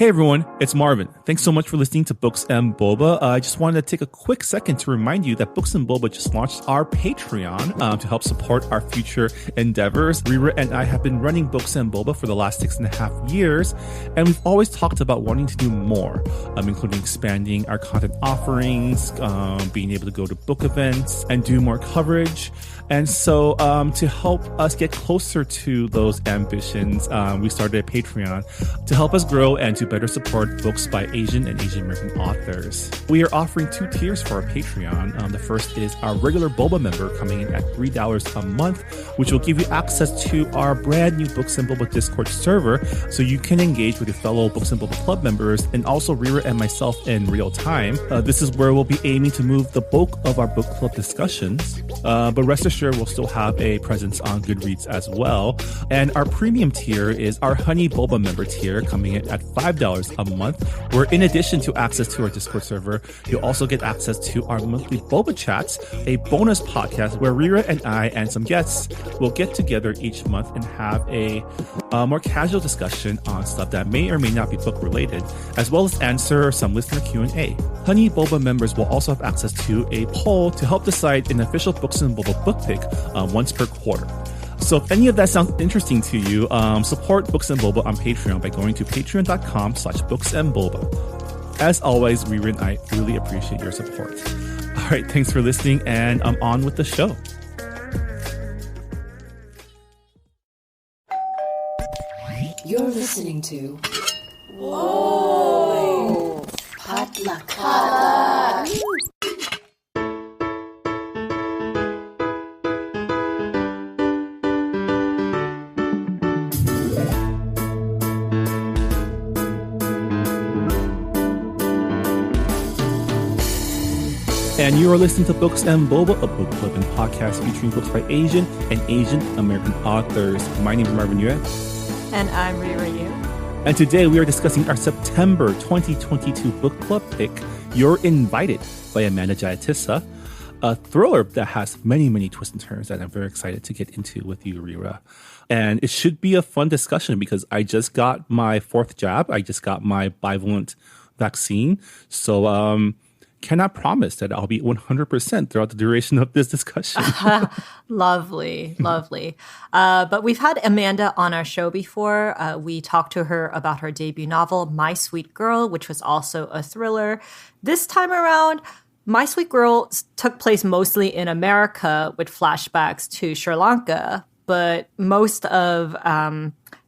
Hey everyone, it's Marvin. Thanks so much for listening to Books and Boba. I just wanted to take a quick second to remind you that Books and Boba just launched our Patreon to help support our future endeavors. Rira and I have been running Books and Boba for the last 6.5 years, and we've always talked about wanting to do more, including expanding our content offerings, being able to go to book events and do more coverage. And so to help us get closer to those ambitions, we started a Patreon to help us grow and to better support books by Asian and Asian American authors. We are offering 2 tiers for our Patreon. The first is our regular Boba member coming in at $3 a month, which will give you access to our brand new Books and Boba Discord server so you can engage with your fellow Books and Boba Club members and also Rira and myself in real time. This is where we'll be aiming to move the bulk of our book club discussions, but rest assured we'll still have a presence on Goodreads as well. And our premium tier is our Honey Boba member tier coming in at $5 a month, where in addition to access to our Discord server, you'll also get access to our monthly Boba Chats, a bonus podcast where Rira and I and some guests will get together each month and have a more casual discussion on stuff that may or may not be book related, as well as answer some listener Q&A. Honey Boba members will also have access to a poll to help decide an official Books and Boba book pick once per quarter. So if any of that sounds interesting to you, support Books and Boba on Patreon by going to patreon.com/booksandboba. As always, Rira and I really appreciate your support. All right, thanks for listening, and I'm on with the show. You're listening to Whoa! Potluck. And you are listening to Books and Boba, a book club and podcast featuring books by Asian and Asian American authors. My name is Marvin Yue. And I'm Rira Yu. And today we are discussing our September 2022 book club pick, You're Invited by Amanda Jayatissa, a thriller that has many, many twists and turns that I'm very excited to get into with you, Rira. And it should be a fun discussion because I just got my 4th jab. I just got my bivalent vaccine. So, cannot promise that I'll be 100% throughout the duration of this discussion. Lovely. But we've had Amanda on our show before. We talked to her about her debut novel, My Sweet Girl, which was also a thriller. This time around, My Sweet Girl took place mostly in America with flashbacks to Sri Lanka, but most of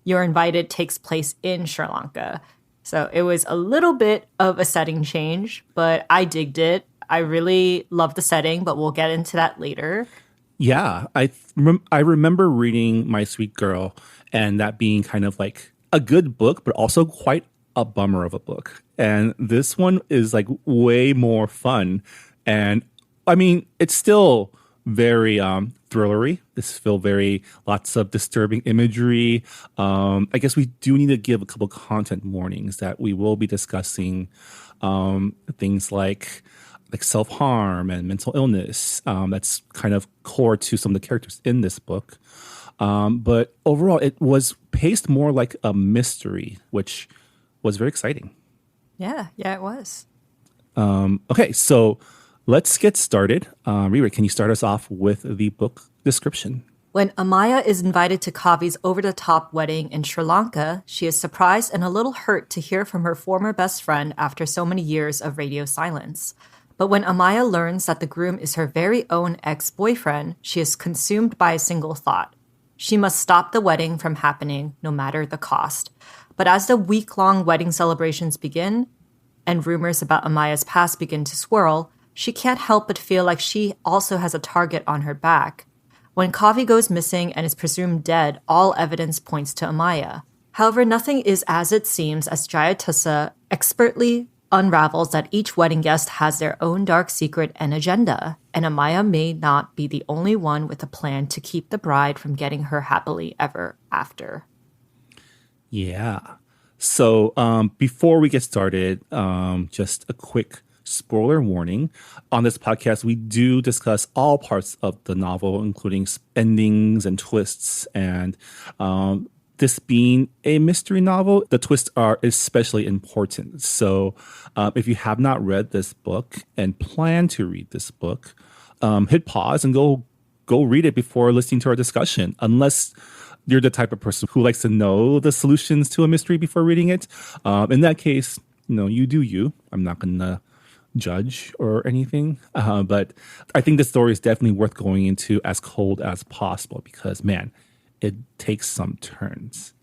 You're Invited takes place in Sri Lanka. So it was a little bit of a setting change, but I digged it. I really loved the setting, but we'll get into that later. Yeah, I remember reading My Sweet Girl and that being kind of like a good book, but also quite a bummer of a book. And this one is like way more fun. And I mean, it's still very thrillery. This feel very lots of disturbing imagery. I guess we do need to give a couple content warnings that we will be discussing things like self-harm and mental illness. That's kind of core to some of the characters in this book. But overall, it was paced more like a mystery, which was very exciting. Yeah, it was. Okay, so let's get started. Rira, can you start us off with the book description? When Amaya is invited to Kavi's over-the-top wedding in Sri Lanka, she is surprised and a little hurt to hear from her former best friend after so many years of radio silence. But when Amaya learns that the groom is her very own ex-boyfriend, she is consumed by a single thought. She must stop the wedding from happening, no matter the cost. But as the week-long wedding celebrations begin, and rumors about Amaya's past begin to swirl, she can't help but feel like she also has a target on her back. When Kavi goes missing and is presumed dead, all evidence points to Amaya. However, nothing is as it seems as Jayatissa expertly unravels that each wedding guest has their own dark secret and agenda, and Amaya may not be the only one with a plan to keep the bride from getting her happily ever after. Yeah. So before we get started, just a quick spoiler warning. On this podcast, we do discuss all parts of the novel, including endings and twists. And this being a mystery novel, the twists are especially important. So if you have not read this book and plan to read this book, hit pause and go read it before listening to our discussion, unless you're the type of person who likes to know the solutions to a mystery before reading it. In that case, you do you. I'm not going to judge or anything. But I think the story is definitely worth going into as cold as possible because, man, it takes some turns.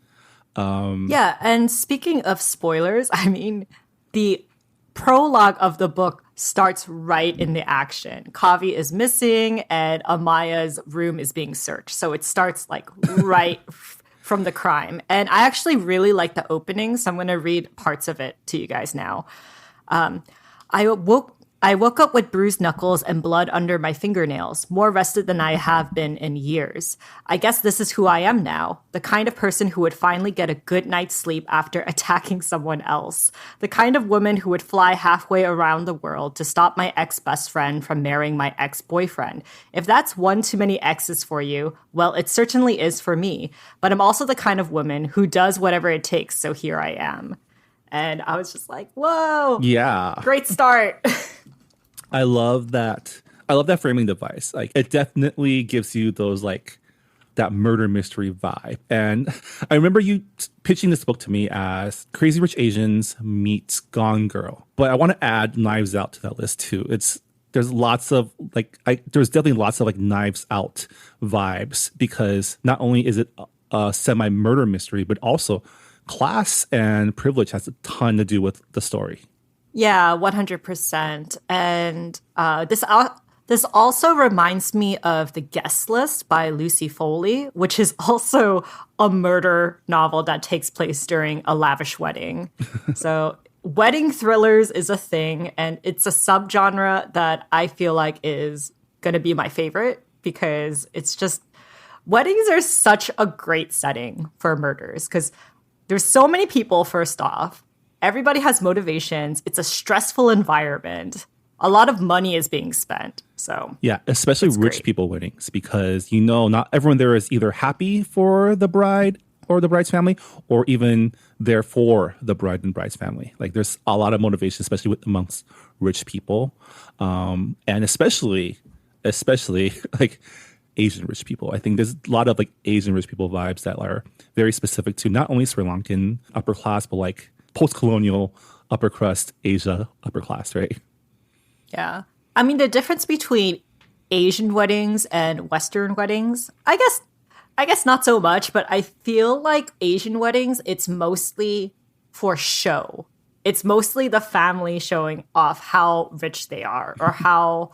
Yeah, and speaking of spoilers, I mean, the prologue of the book starts right in the action. Kavi is missing and Amaya's room is being searched. So it starts like right from the crime. And I actually really like the opening, so I'm going to read parts of it to you guys now. I woke up with bruised knuckles and blood under my fingernails, more rested than I have been in years. I guess this is who I am now, the kind of person who would finally get a good night's sleep after attacking someone else, the kind of woman who would fly halfway around the world to stop my ex-best friend from marrying my ex-boyfriend. If that's one too many exes for you, well, it certainly is for me, but I'm also the kind of woman who does whatever it takes, so here I am. And I was just like, whoa. Yeah. Great start. I love that. I love that framing device. Like, it definitely gives you those, like, that murder mystery vibe. And I remember you pitching this book to me as Crazy Rich Asians meets Gone Girl. But I want to add Knives Out to that list too. There's definitely lots of like Knives Out vibes because not only is it a semi-murder mystery, but also class and privilege has a ton to do with the story. Yeah, 100%. And this also reminds me of The Guest List by Lucy Foley, which is also a murder novel that takes place during a lavish wedding. So wedding thrillers is a thing, and it's a subgenre that I feel like is going to be my favorite because it's just weddings are such a great setting for murders because there's so many people, first off. Everybody has motivations. It's a stressful environment. A lot of money is being spent. So yeah, especially rich people weddings because not everyone there is either happy for the bride or the bride's family or even there for the bride and bride's family. Like there's a lot of motivation, especially amongst rich people, and especially like Asian rich people. I think there's a lot of like Asian rich people vibes that are very specific to not only Sri Lankan upper class, but like post-colonial upper crust Asia upper class, right? Yeah. I mean, the difference between Asian weddings and Western weddings, I guess not so much, but I feel like Asian weddings, it's mostly for show. It's mostly the family showing off how rich they are or how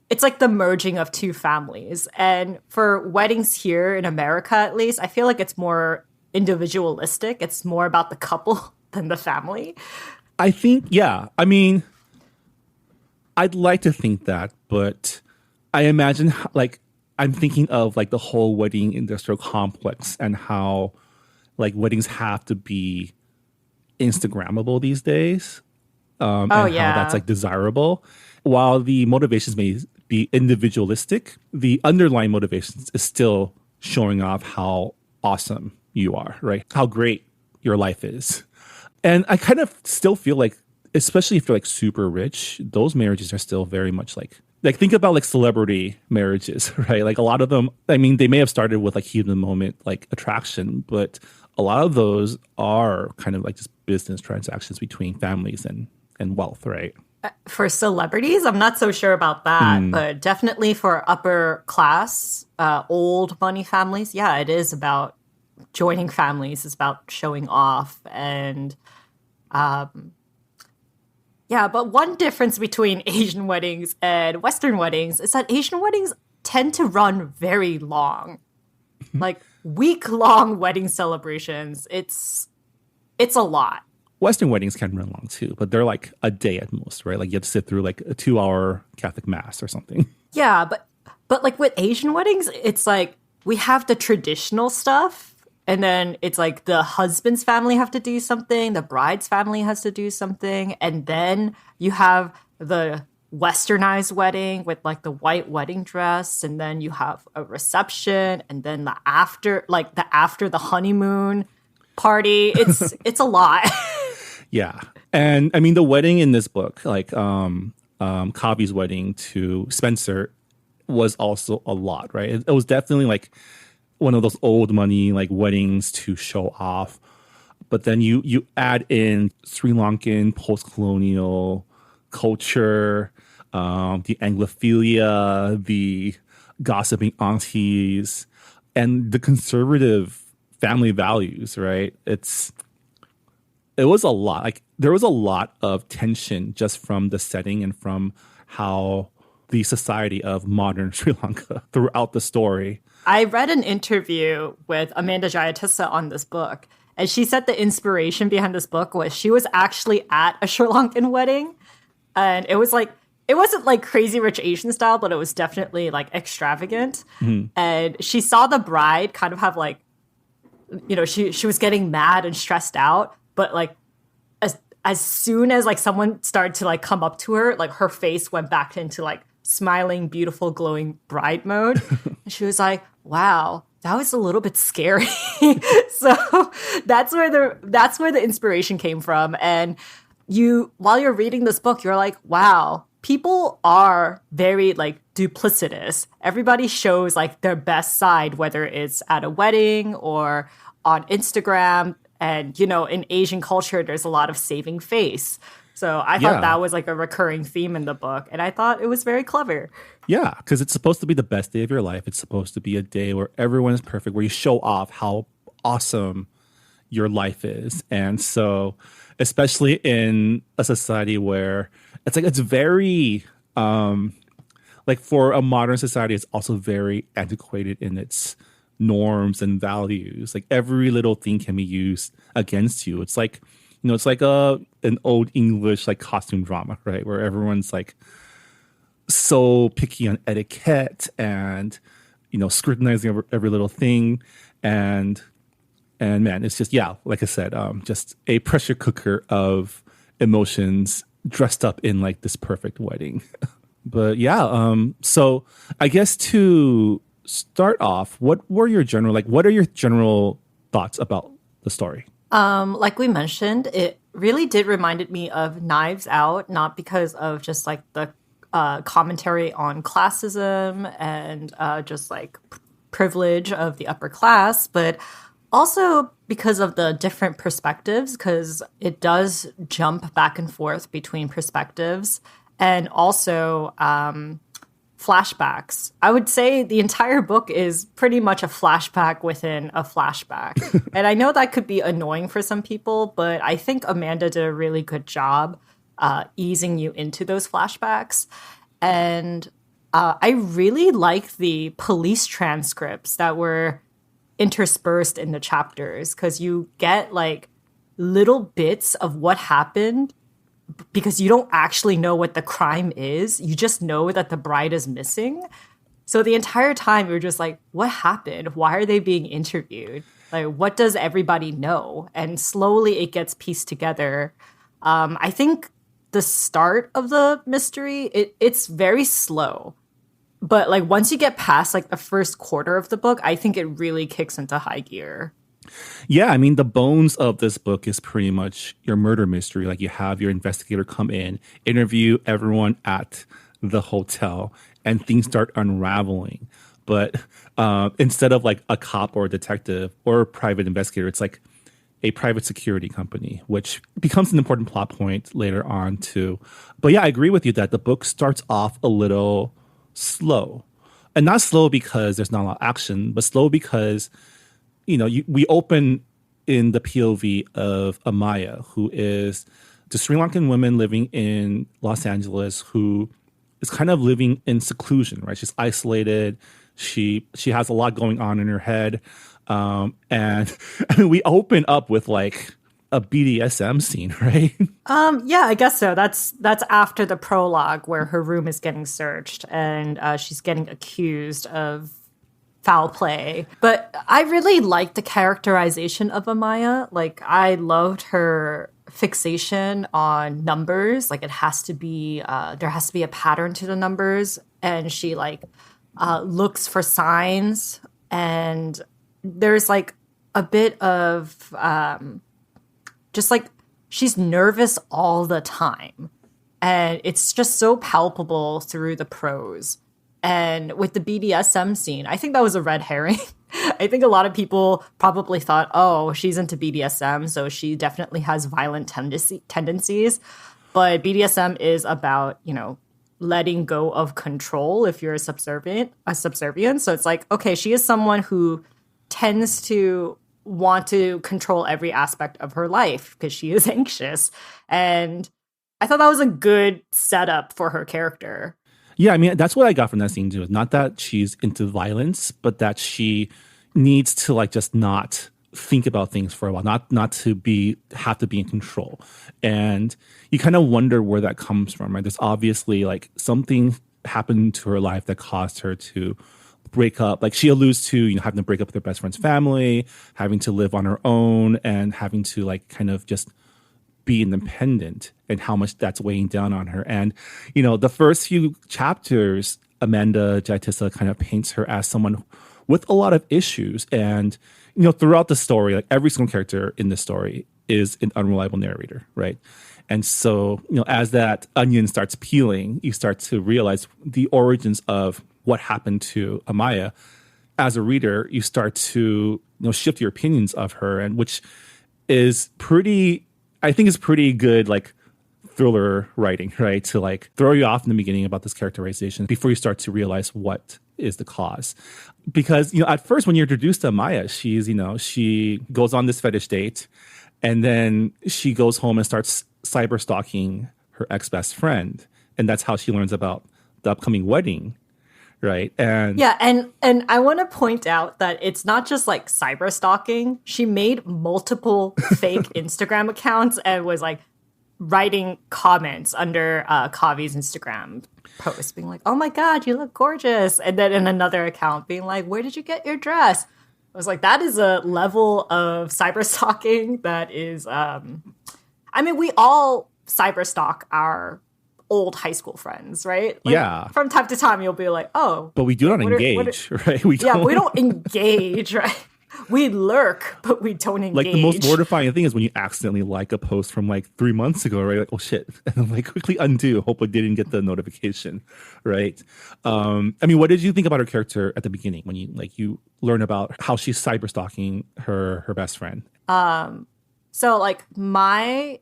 it's like the merging of two families. And for weddings here in America, at least, I feel like it's more individualistic. It's more about the couple than the family. I think, yeah. I mean, I'd like to think that, but I imagine like I'm thinking of like the whole wedding industrial complex and how like weddings have to be Instagrammable these days. And how that's like desirable. While the motivations may be individualistic, the underlying motivations is still showing off how awesome you are, right? How great your life is. And I kind of still feel like, especially if you're like super rich, those marriages are still very much like think about like celebrity marriages, right? Like a lot of them, I mean, they may have started with like heat of the moment, like attraction, but a lot of those are kind of like just business transactions between families and wealth, right? For celebrities, I'm not so sure about that, but definitely for upper class, old money families, yeah, it is about joining families. It's about showing off. And yeah, but one difference between Asian weddings and Western weddings is that Asian weddings tend to run very long, like week-long wedding celebrations. It's a lot. Western weddings can run long too, but they're like a day at most, right? Like you have to sit through like a 2-hour Catholic mass or something. Yeah, but like with Asian weddings, it's like we have the traditional stuff, and then it's like the husband's family have to do something, the bride's family has to do something, and then you have the westernized wedding with like the white wedding dress, and then you have a reception, and then the after the honeymoon party. It's a lot. Yeah. And I mean, the wedding in this book, like Kavi's wedding to Spencer, was also a lot, right? It was definitely like one of those old money like weddings to show off. But then you add in Sri Lankan post-colonial culture, the Anglophilia, the gossiping aunties, and the conservative family values, right? It was a lot. Like there was a lot of tension just from the setting and from how the society of modern Sri Lanka throughout the story. I read an interview with Amanda Jayatissa on this book, and she said the inspiration behind this book was she was actually at a Sri Lankan wedding, and it wasn't like Crazy Rich Asian style, but it was definitely like extravagant. And she saw the bride kind of have like, she was getting mad and stressed out, but like as soon as like someone started to like come up to her, like her face went back into like smiling, beautiful, glowing bride mode. And she was like, wow, that was a little bit scary. So that's where the inspiration came from. And while you're reading this book, you're like, wow, people are very like duplicitous. Everybody shows like their best side, whether it's at a wedding or on Instagram. And, in Asian culture, there's a lot of saving face. So I thought that was like a recurring theme in the book. And I thought it was very clever. Yeah, because it's supposed to be the best day of your life. It's supposed to be a day where everyone is perfect, where you show off how awesome your life is. And so, especially in a society where it's very, like for a modern society, it's also very antiquated in its norms and values. Like every little thing can be used against you. It's like, it's like an old English like costume drama, right? Where everyone's like so picky on etiquette and, scrutinizing every little thing. And man, it's just, like I said, just a pressure cooker of emotions dressed up in like this perfect wedding. But so I guess to start off, what are your general thoughts about the story? Like we mentioned, it really did reminded me of Knives Out, not because of just like the commentary on classism and just like privilege of the upper class, but also because of the different perspectives, because it does jump back and forth between perspectives, and also flashbacks. I would say the entire book is pretty much a flashback within a flashback. And I know that could be annoying for some people, but I think Amanda did a really good job easing you into those flashbacks. And I really like the police transcripts that were interspersed in the chapters, because you get like little bits of what happened, because you don't actually know what the crime is. You just know that the bride is missing. So the entire time you're just like, what happened? Why are they being interviewed? Like, what does everybody know? And slowly it gets pieced together. I think the start of the mystery, it's very slow. But like once you get past like the first quarter of the book, I think it really kicks into high gear. Yeah, I mean, the bones of this book is pretty much your murder mystery. Like you have your investigator come in, interview everyone at the hotel, and things start unraveling. But instead of like a cop or a detective or a private investigator, it's like a private security company, which becomes an important plot point later on too. But yeah, I agree with you that the book starts off a little slow. And not slow because there's not a lot of action, but slow because we open in the POV of Amaya, who is the Sri Lankan woman living in Los Angeles, who is kind of living in seclusion, right? She's isolated. She has a lot going on in her head. And I mean, we open up with like a BDSM scene, right? Yeah, I guess so. That's after the prologue where her room is getting searched and she's getting accused of foul play. But I really liked the characterization of Amaya. Like, I loved her fixation on numbers. Like it has to be, there has to be a pattern to the numbers. And she like looks for signs. And there's like a bit of just like she's nervous all the time. And it's just so palpable through the prose. And with the BDSM scene, I think that was a red herring. I think a lot of people probably thought, oh, she's into BDSM, so she definitely has violent tendencies. But BDSM is about, you know, letting go of control if you're a subservient. So it's like, okay, she is someone who tends to want to control every aspect of her life because she is anxious. And I thought that was a good setup for her character. Yeah, I mean, that's what I got from that scene too. Not that she's into violence, but that she needs to like just not think about things for a while, not to have to be in control. And you kind of wonder where that comes from, right? There's obviously like something happened to her life that caused her to break up. Like she alludes to, you know, having to break up with her best friend's family, having to live on her own, and having to like kind of just be independent, and how much that's weighing down on her. And, you know, the first few chapters, Amanda Jayatissa kind of paints her as someone with a lot of issues. And, you know, throughout the story, like every single character in the story is an unreliable narrator, right? And so, you know, as that onion starts peeling, you start to realize the origins of what happened to Amaya. As a reader, you start to, you know, shift your opinions of her, and which is pretty, I think is pretty good, like thriller writing, right? To like throw you off in the beginning about this characterization before you start to realize what is the cause. Because, you know, at first when you're introduced to Maya, she's, you know, she goes on this fetish date, and then she goes home and starts cyber stalking her ex-best friend. And that's how she learns about the upcoming wedding. Right. And yeah, and I want to point out that it's not just like cyber stalking. She made multiple fake Instagram accounts and was like writing comments under Kavi's Instagram post, being like, "Oh my God, you look gorgeous," and then in another account being like, "Where did you get your dress?" I was like, that is a level of cyber stalking that is. I mean, we all cyber stalk our old high school friends, right? Like, yeah. From time to time, you'll be like, oh. But we do not engage, right? We don't engage, right? We lurk, but we don't engage. Like the most mortifying thing is when you accidentally like a post from like 3 months ago, right? Like, oh shit. And then like quickly undo. Hope I didn't get the notification, right? I mean, what did you think about her character at the beginning when you learn about how she's cyber stalking her best friend? So like my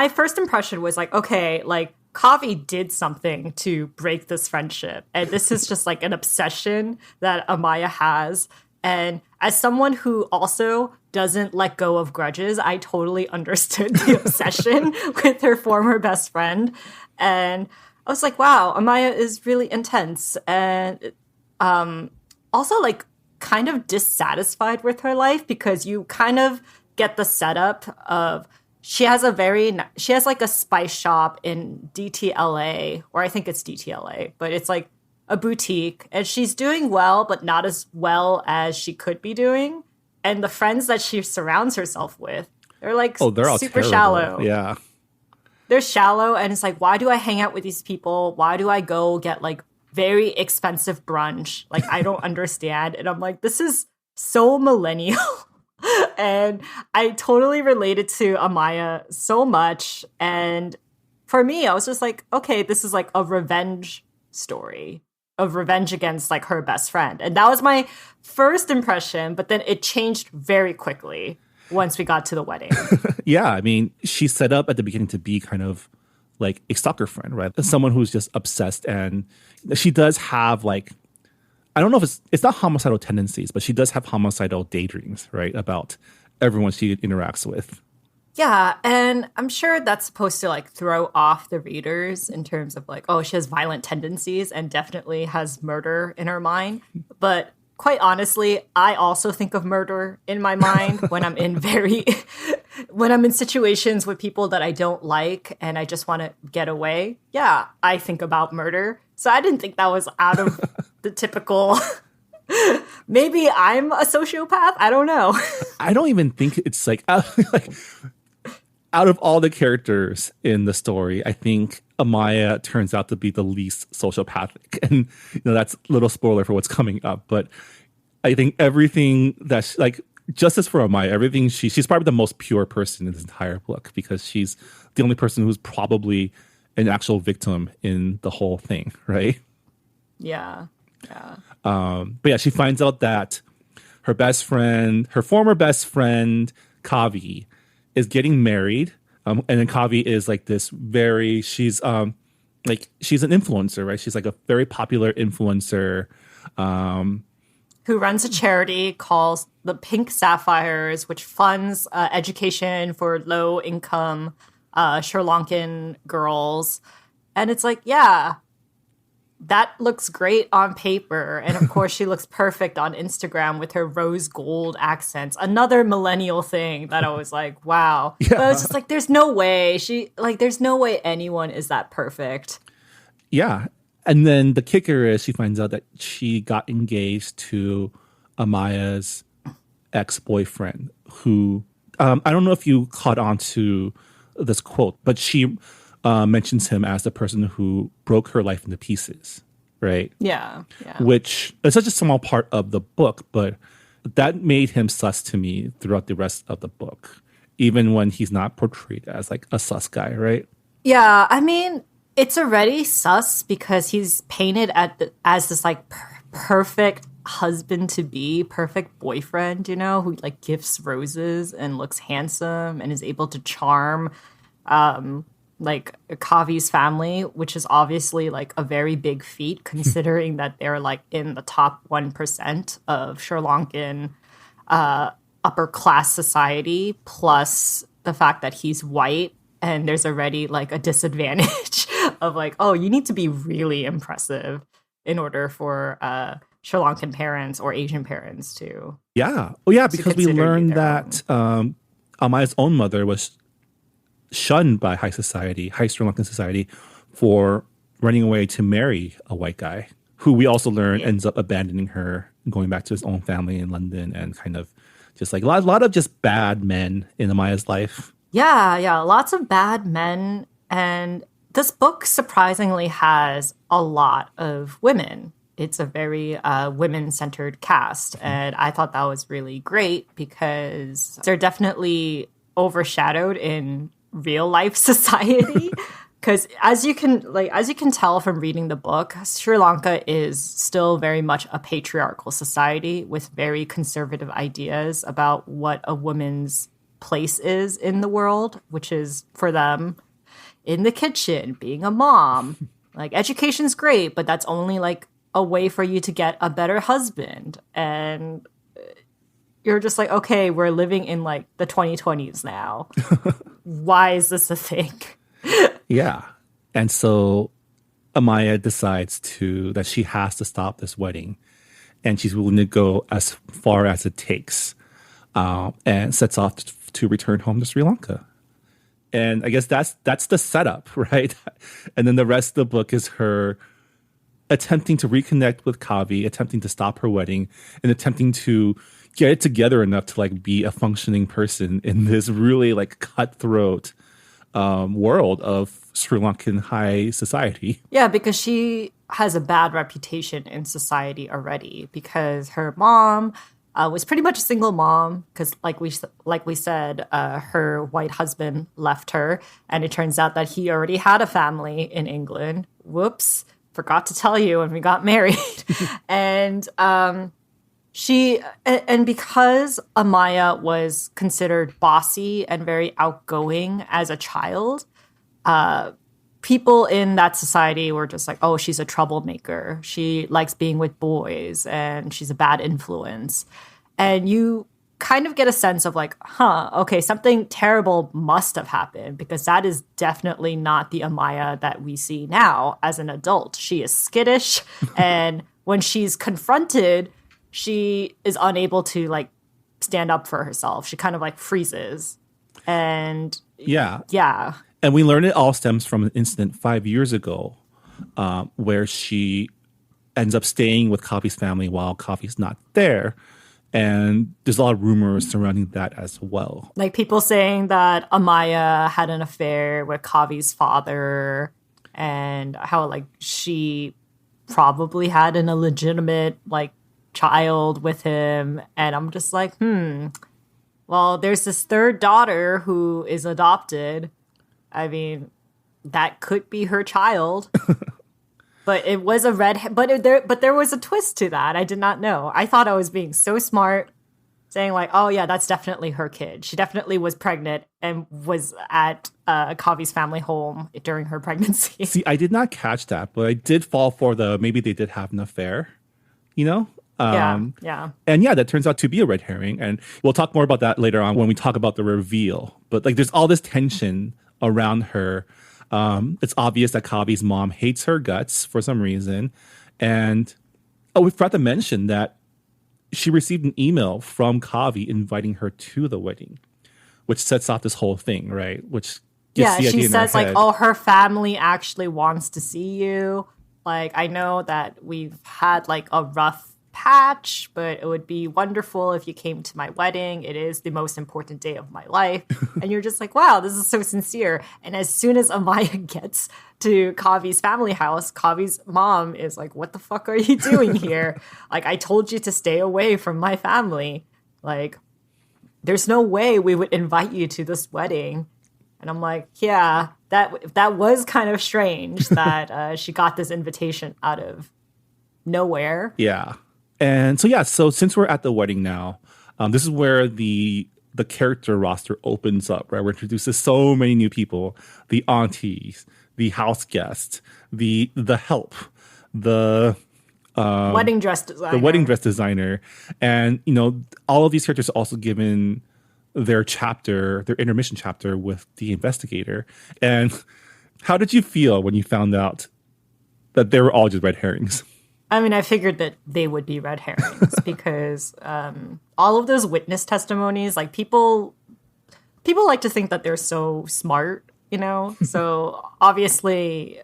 first impression was like, okay, like Kavi did something to break this friendship. And this is just like an obsession that Amaya has. And as someone who also doesn't let go of grudges, I totally understood the obsession with her former best friend. And I was like, wow, Amaya is really intense. And also like kind of dissatisfied with her life, because you kind of get the setup of she has like a spice shop in DTLA, or I think it's DTLA, but it's like a boutique, and she's doing well, but not as well as she could be doing. And the friends that she surrounds herself with, they're like, they're all super terrible. shallow. Yeah. They're shallow, and it's like, why do I hang out with these people? Why do I go get like very expensive brunch? Like, I don't understand. And I'm like, this is so millennial. And I totally related to Amaya so much. And for me, I was just like, okay, this is like a revenge story of revenge against like her best friend. And that was my first impression, but then it changed very quickly once we got to the wedding. Yeah, I mean, she's set up at the beginning to be kind of like a stalker friend, right? Someone who's just obsessed, and she does have like, I don't know if it's not homicidal tendencies, but she does have homicidal daydreams, right? About everyone she interacts with. Yeah, and I'm sure that's supposed to like throw off the readers in terms of like, oh, she has violent tendencies and definitely has murder in her mind. But quite honestly, I also think of murder in my mind when I'm in when I'm in situations with people that I don't like and I just want to get away. Yeah, I think about murder. So I didn't think that was out of the typical. Maybe I'm a sociopath. I don't know. I don't even think it's like out of all the characters in the story, I think Amaya turns out to be the least sociopathic. And, that's a little spoiler for what's coming up. But I think everything that's like, justice for Amaya, everything she's probably the most pure person in this entire book because she's the only person who's probably an actual victim in the whole thing, right? Yeah. Yeah. But yeah, she finds out that her former best friend, Kavi, is getting married. And then Kavi is like this she's an influencer, right? She's like a very popular influencer. Who runs a charity called the Pink Sapphires, which funds education for low income Sri Lankan girls. And it's like, yeah, that looks great on paper. And of course, she looks perfect on Instagram with her rose gold accents. Another millennial thing that I was like, wow. Yeah. But I was just like, there's no way there's no way anyone is that perfect. Yeah. And then the kicker is she finds out that she got engaged to Amaya's ex-boyfriend who, I don't know if you caught on to this quote, but she mentions him as the person who broke her life into pieces, right? Yeah. Which is such a small part of the book, but that made him sus to me throughout the rest of the book, even when he's not portrayed as like a sus guy, right? Yeah, I mean, it's already sus because he's painted as this like perfect husband to be, perfect boyfriend, who like gifts roses and looks handsome and is able to charm like Kavi's family, which is obviously like a very big feat considering that they're like in the top 1% of Sri Lankan upper class society, plus the fact that he's white and there's already like a disadvantage of like, oh, you need to be really impressive in order for Sri Lankan parents or Asian parents to. Yeah. Oh, yeah, because we learned that Amaya's own mother was shunned by high Sri Lankan society for running away to marry a white guy who we also learn ends up abandoning her and going back to his own family in London and kind of just like a lot of just bad men in Amaya's life. Yeah, lots of bad men. And this book surprisingly has a lot of women. It's a very women-centered cast. And I thought that was really great because they're definitely overshadowed in real life society. Because as you can tell from reading the book, Sri Lanka is still very much a patriarchal society with very conservative ideas about what a woman's place is in the world, which is for them in the kitchen, being a mom. Like education's great, but that's only like a way for you to get a better husband. And you're just like, okay, we're living in like the 2020s now. Why is this a thing? Yeah. And so Amaya decides that she has to stop this wedding and she's willing to go as far as it takes and sets off to return home to Sri Lanka. And I guess that's the setup, right? And then the rest of the book is her attempting to reconnect with Kavi, attempting to stop her wedding, and attempting to get it together enough to like be a functioning person in this really like cutthroat world of Sri Lankan high society. Yeah, because she has a bad reputation in society already because her mom was pretty much a single mom because like we said, her white husband left her and it turns out that he already had a family in England. Whoops, forgot to tell you when we got married. And because Amaya was considered bossy and very outgoing as a child, people in that society were just like, oh, she's a troublemaker. She likes being with boys and she's a bad influence. And you kind of get a sense of like, okay, something terrible must have happened because that is definitely not the Amaya that we see now as an adult. She is skittish and when she's confronted, she is unable to like stand up for herself. She kind of like freezes. And yeah. And we learn it all stems from an incident 5 years ago where she ends up staying with Kavi's family while Kavi's not there. And there's a lot of rumors surrounding that as well. Like people saying that Amaya had an affair with Kavi's father and how like she probably had an illegitimate like child with him. And I'm just like, well, there's this third daughter who is adopted. I mean, that could be her child. But it was a but there was a twist to that. I did not know. I thought I was being so smart, saying like, oh yeah, that's definitely her kid. She definitely was pregnant and was at Kavi's family home during her pregnancy. See, I did not catch that, but I did fall for maybe they did have an affair, you know? Yeah. And yeah, that turns out to be a red herring. And we'll talk more about that later on when we talk about the reveal. But like there's all this tension around her. It's obvious that Kavi's mom hates her guts for some reason. And we forgot to mention that she received an email from Kavi inviting her to the wedding, which sets off this whole thing, right? Which gets the idea she in her says like, head. oh, her family actually wants to see you. Like, I know that we've had like a rough patch, but it would be wonderful if you came to my wedding. It is the most important day of my life. And you're just like, wow, this is so sincere. And as soon as Amaya gets to Kavi's family house, Kavi's mom is like, what the fuck are you doing here? Like, I told you to stay away from my family. Like, there's no way we would invite you to this wedding. And I'm like, yeah, that was kind of strange that she got this invitation out of nowhere. Yeah. And so since we're at the wedding now, this is where the character roster opens up, right? We're introduced to so many new people: the aunties, the house guest, the help, the wedding dress designer, and all of these characters are also given their intermission chapter with the investigator. And how did you feel when you found out that they were all just red herrings? I mean, I figured that they would be red herrings because all of those witness testimonies, like people like to think that they're so smart, So obviously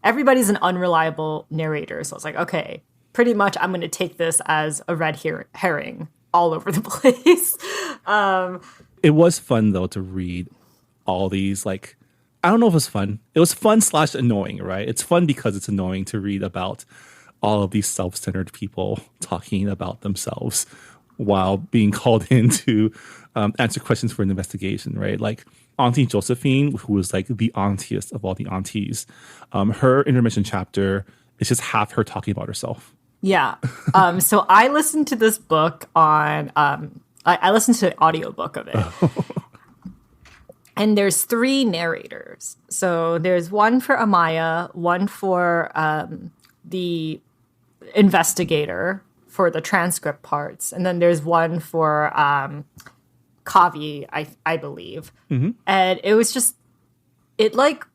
everybody's an unreliable narrator. So it's like, okay, pretty much I'm going to take this as a red herring all over the place. It was fun though to read all these, like, I don't know if it was fun. It was fun / annoying, right? It's fun because it's annoying to read about all of these self-centered people talking about themselves while being called in to answer questions for an investigation, right? Like Auntie Josephine, who was like the auntiest of all the aunties, her intermission chapter is just half her talking about herself. Yeah. So I listened to this book on, I listened to the audiobook of it. And there's 3 narrators. So there's one for Amaya, one for the investigator for the transcript parts, and then there's one for Kavi, I believe. Mm-hmm. And it was just, it like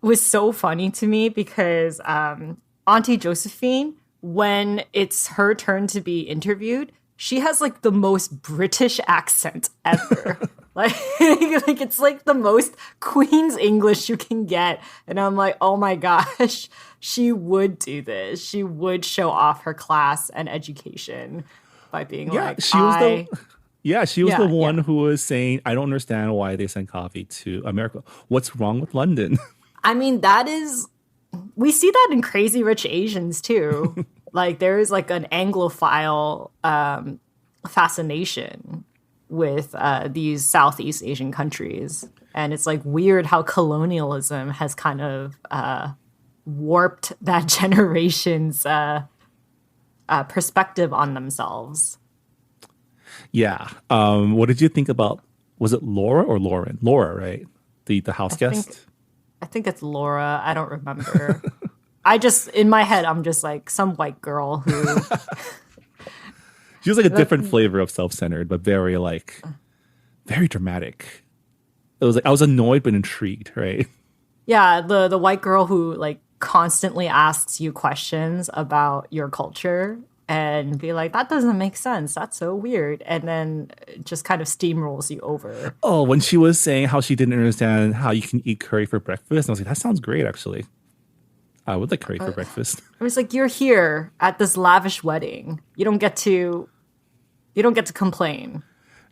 was so funny to me because Auntie Josephine, when it's her turn to be interviewed, she has like the most British accent ever. like it's like the most Queen's English you can get. And I'm like, oh my gosh, she would do this. She would show off her class and education by being she was the one who was saying, I don't understand why they sent coffee to America. What's wrong with London? I mean, we see that in Crazy Rich Asians too. Like there is like an Anglophile fascination with these Southeast Asian countries. And it's like weird how colonialism has kind of warped that generation's perspective on themselves. Yeah. What did you think about, was it Laura or Lauren? Laura, right? The house guest? I think it's Laura. I don't remember. In my head, I'm just like some white girl who... She was like a different flavor of self-centered, but very dramatic. It was like, I was annoyed but intrigued, right? Yeah, the white girl who like constantly asks you questions about your culture and be like, that doesn't make sense. That's so weird. And then just kind of steamrolls you over. Oh, when she was saying how she didn't understand how you can eat curry for breakfast. I was like, that sounds great, actually. I would like curry for breakfast. I was like, you're here at this lavish wedding. You don't get to You don't get to complain.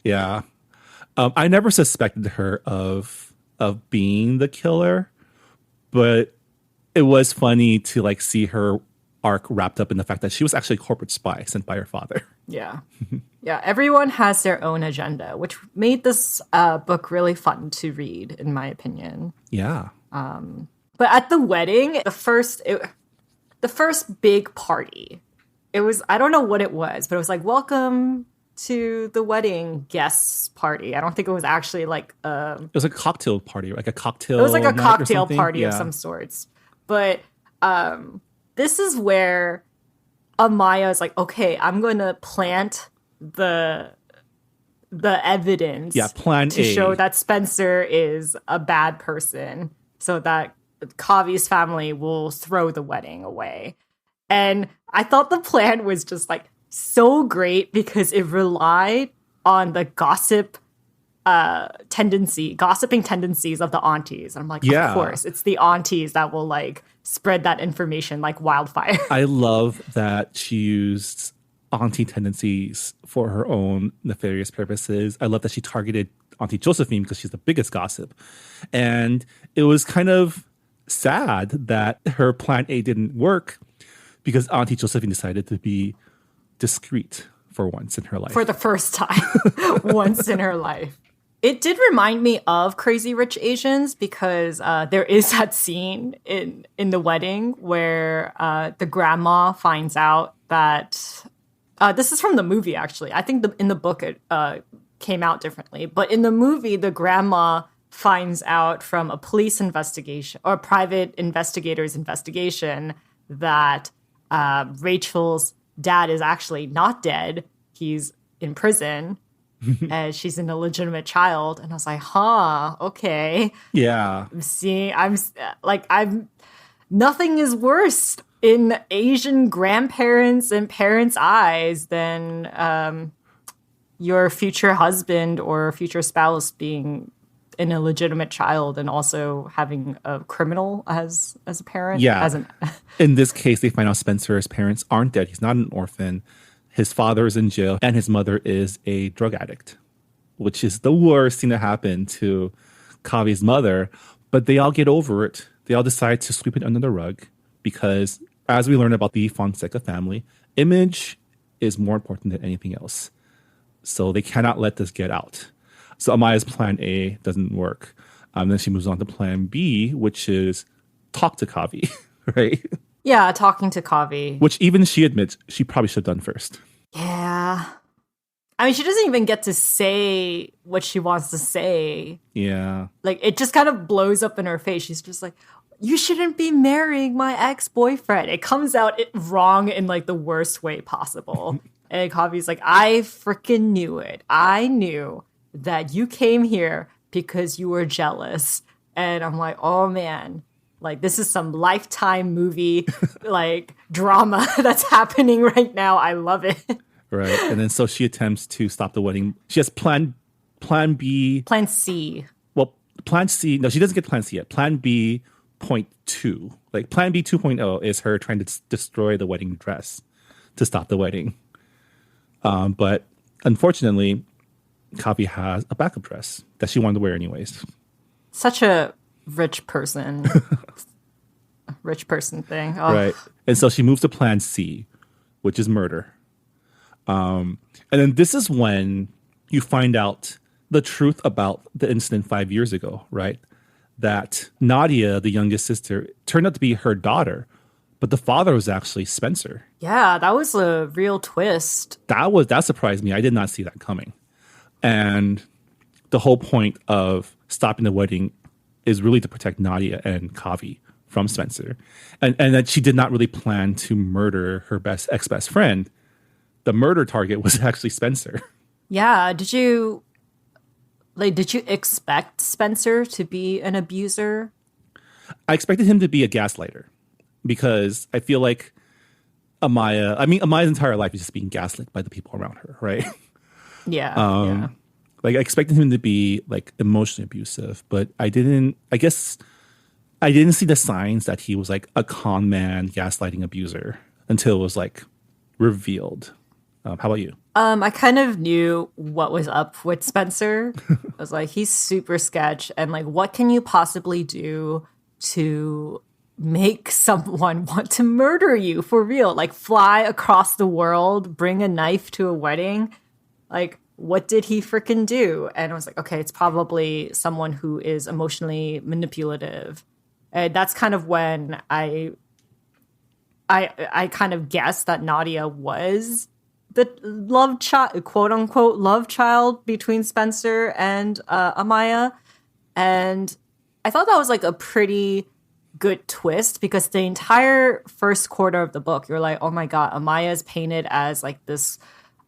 Yeah. I never suspected her of being the killer, but it was funny to like see her arc wrapped up in the fact that she was actually a corporate spy sent by her father. Yeah. Yeah. Everyone has their own agenda, which made this book really fun to read, in my opinion. Yeah. But at the wedding, the first big party, it was, I don't know what it was, but it was like, welcome to the wedding guests party. I don't think it was actually like it was a cocktail party, like a cocktail. It was like a cocktail party yeah. of some sorts. But this is where Amaya is like, okay, I'm going to plant the evidence. Yeah, plan to A. show that Spencer is a bad person, so that Kavi's family will throw the wedding away. And I thought the plan was just like so great because it relied on the gossiping tendencies of the aunties. And I'm like, yeah. Of course, it's the aunties that will like spread that information like wildfire. I love that she used auntie tendencies for her own nefarious purposes. I love that she targeted Auntie Josephine because she's the biggest gossip. And it was kind of sad that her plan A didn't work because Auntie Josephine decided to be discreet for once in her life. For the first time, once in her life. It did remind me of Crazy Rich Asians because there is that scene in the wedding where the grandma finds out that this is from the movie, actually. I think in the book it came out differently. But in the movie, the grandma finds out from a police investigation or a private investigator's investigation that Rachel's dad is actually not dead. He's in prison. And she's an illegitimate child. And I was like, okay. Yeah. Nothing is worse in Asian grandparents and parents' eyes than your future husband or future spouse being an illegitimate child and also having a criminal as a parent. Yeah. In this case, they find out Spencer's parents aren't dead. He's not an orphan. His father is in jail, and his mother is a drug addict, which is the worst thing to happen to Kavi's mother. But they all get over it. They all decide to sweep it under the rug because, as we learn about the Fonseca family, image is more important than anything else. So they cannot let this get out. So Amaya's plan A doesn't work. Then she moves on to plan B, which is talk to Kavi, right? Yeah, talking to Kavi. Which even she admits she probably should have done first. Yeah. I mean, she doesn't even get to say what she wants to say. Yeah. Like, it just kind of blows up in her face. She's just like, you shouldn't be marrying my ex-boyfriend. It comes out wrong in, like, the worst way possible. And Kavi's like, I freaking knew it. I knew that you came here because you were jealous. And I'm like, oh, man. Like, this is some Lifetime movie, like, drama that's happening right now. I love it. Right. And then so she attempts to stop the wedding. She has plan B. Plan C. Well, plan C. No, she doesn't get plan C yet. Plan B point 2. Like, plan B 2.0 is her trying to destroy the wedding dress to stop the wedding. But unfortunately, Kavi has a backup dress that she wanted to wear anyways. Such a rich person thing. Oh. Right. And so she moves to plan C, which is murder. And then this is when you find out the truth about the incident 5 years ago, right? That Nadia, the youngest sister, turned out to be her daughter, but the father was actually Spencer. Yeah, that was a real twist. That surprised me. I did not see that coming. And the whole point of stopping the wedding is really to protect Nadia and Kavi from Spencer. And that she did not really plan to murder her ex-best friend. The murder target was actually Spencer. Yeah. Did you expect Spencer to be an abuser? I expected him to be a gaslighter because I feel like Amaya's entire life is just being gaslit by the people around her, right? Yeah. Like, I expected him to be like emotionally abusive, but I didn't see the signs that he was like a con man, gaslighting abuser until it was like revealed. How about you? I kind of knew what was up with Spencer. I was like, he's super sketch, and like, what can you possibly do to make someone want to murder you for real? Like, fly across the world, bring a knife to a wedding? Like, what did he freaking do? And I was like, okay, it's probably someone who is emotionally manipulative. And that's kind of when I kind of guessed that Nadia was the love child, quote unquote, love child between Spencer and Amaya. And I thought that was like a pretty good twist, because the entire first quarter of the book, you're like, oh my God, Amaya is painted as like this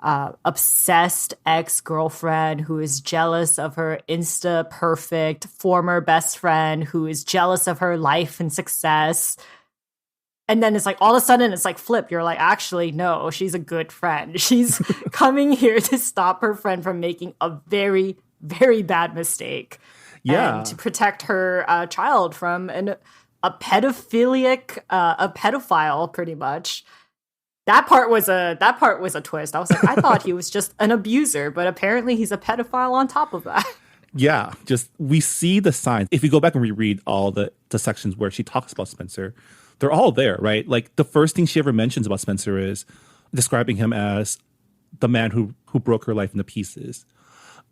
obsessed ex-girlfriend who is jealous of her insta perfect former best friend, who is jealous of her life and success. And then it's like, all of a sudden, it's like flip. You're like, actually, no, she's a good friend. She's coming here to stop her friend from making a very, very bad mistake. Yeah. And to protect her child from a pedophile, pretty much. That part was a twist. I was like, I thought he was just an abuser, but apparently he's a pedophile on top of that. Yeah, just we see the signs. If you go back and reread all the sections where she talks about Spencer, they're all there, right? Like the first thing she ever mentions about Spencer is describing him as the man who broke her life into pieces.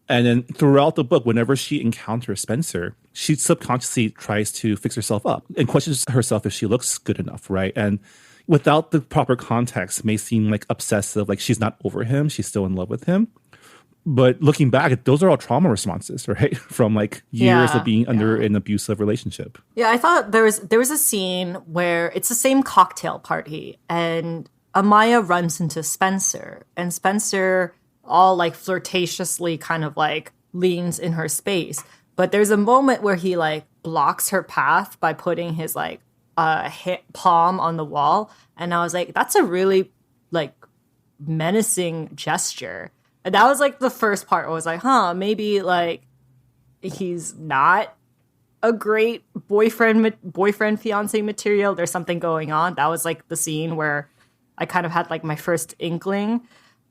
And then throughout the book, whenever she encounters Spencer, she subconsciously tries to fix herself up and questions herself if she looks good enough, right? And without the proper context, may seem like obsessive, like she's not over him, she's still in love with him. But looking back, those are all trauma responses, right? From like years of being under an abusive relationship. Yeah, I thought there was a scene where it's the same cocktail party, and Amaya runs into Spencer, and Spencer all like flirtatiously kind of like leans in her space. But there's a moment where he like blocks her path by putting his like palm on the wall, and I was like, that's a really like menacing gesture. And that was like the first part. I was like, maybe like he's not a great boyfriend fiance material. There's something going on. That was like the scene where I kind of had like my first inkling.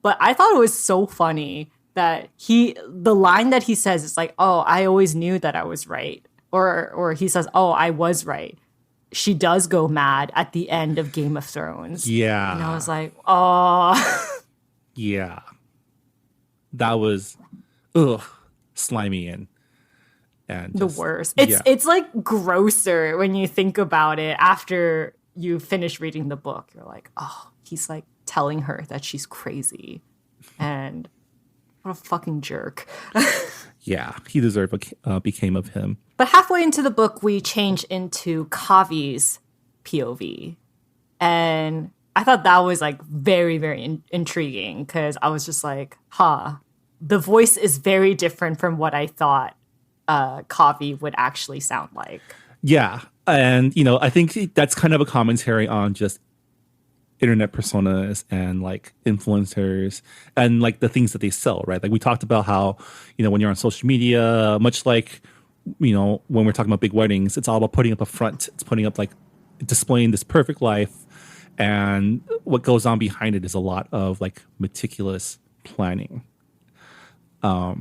But I thought it was so funny that the line that he says is like, oh, I always knew that I was right. Or he says, oh, I was right. She does go mad at the end of Game of Thrones. Yeah. And I was like, oh. Yeah. That was, slimy and just, the worst. It's like grosser when you think about it after you finish reading the book. You're like, oh, he's like telling her that she's crazy. And what a fucking jerk. Yeah, he deserved what became of him. But halfway into the book, we change into Kavi's POV. And I thought that was like very, very intriguing, because I was just like, the voice is very different from what I thought Kavi would actually sound like. Yeah. And, I think that's kind of a commentary on just internet personas and like influencers and like the things that they sell, right? Like we talked about how, when you're on social media, much like, when we're talking about big weddings, it's all about putting up a front. It's putting up like displaying this perfect life. And what goes on behind it is a lot of like meticulous planning. I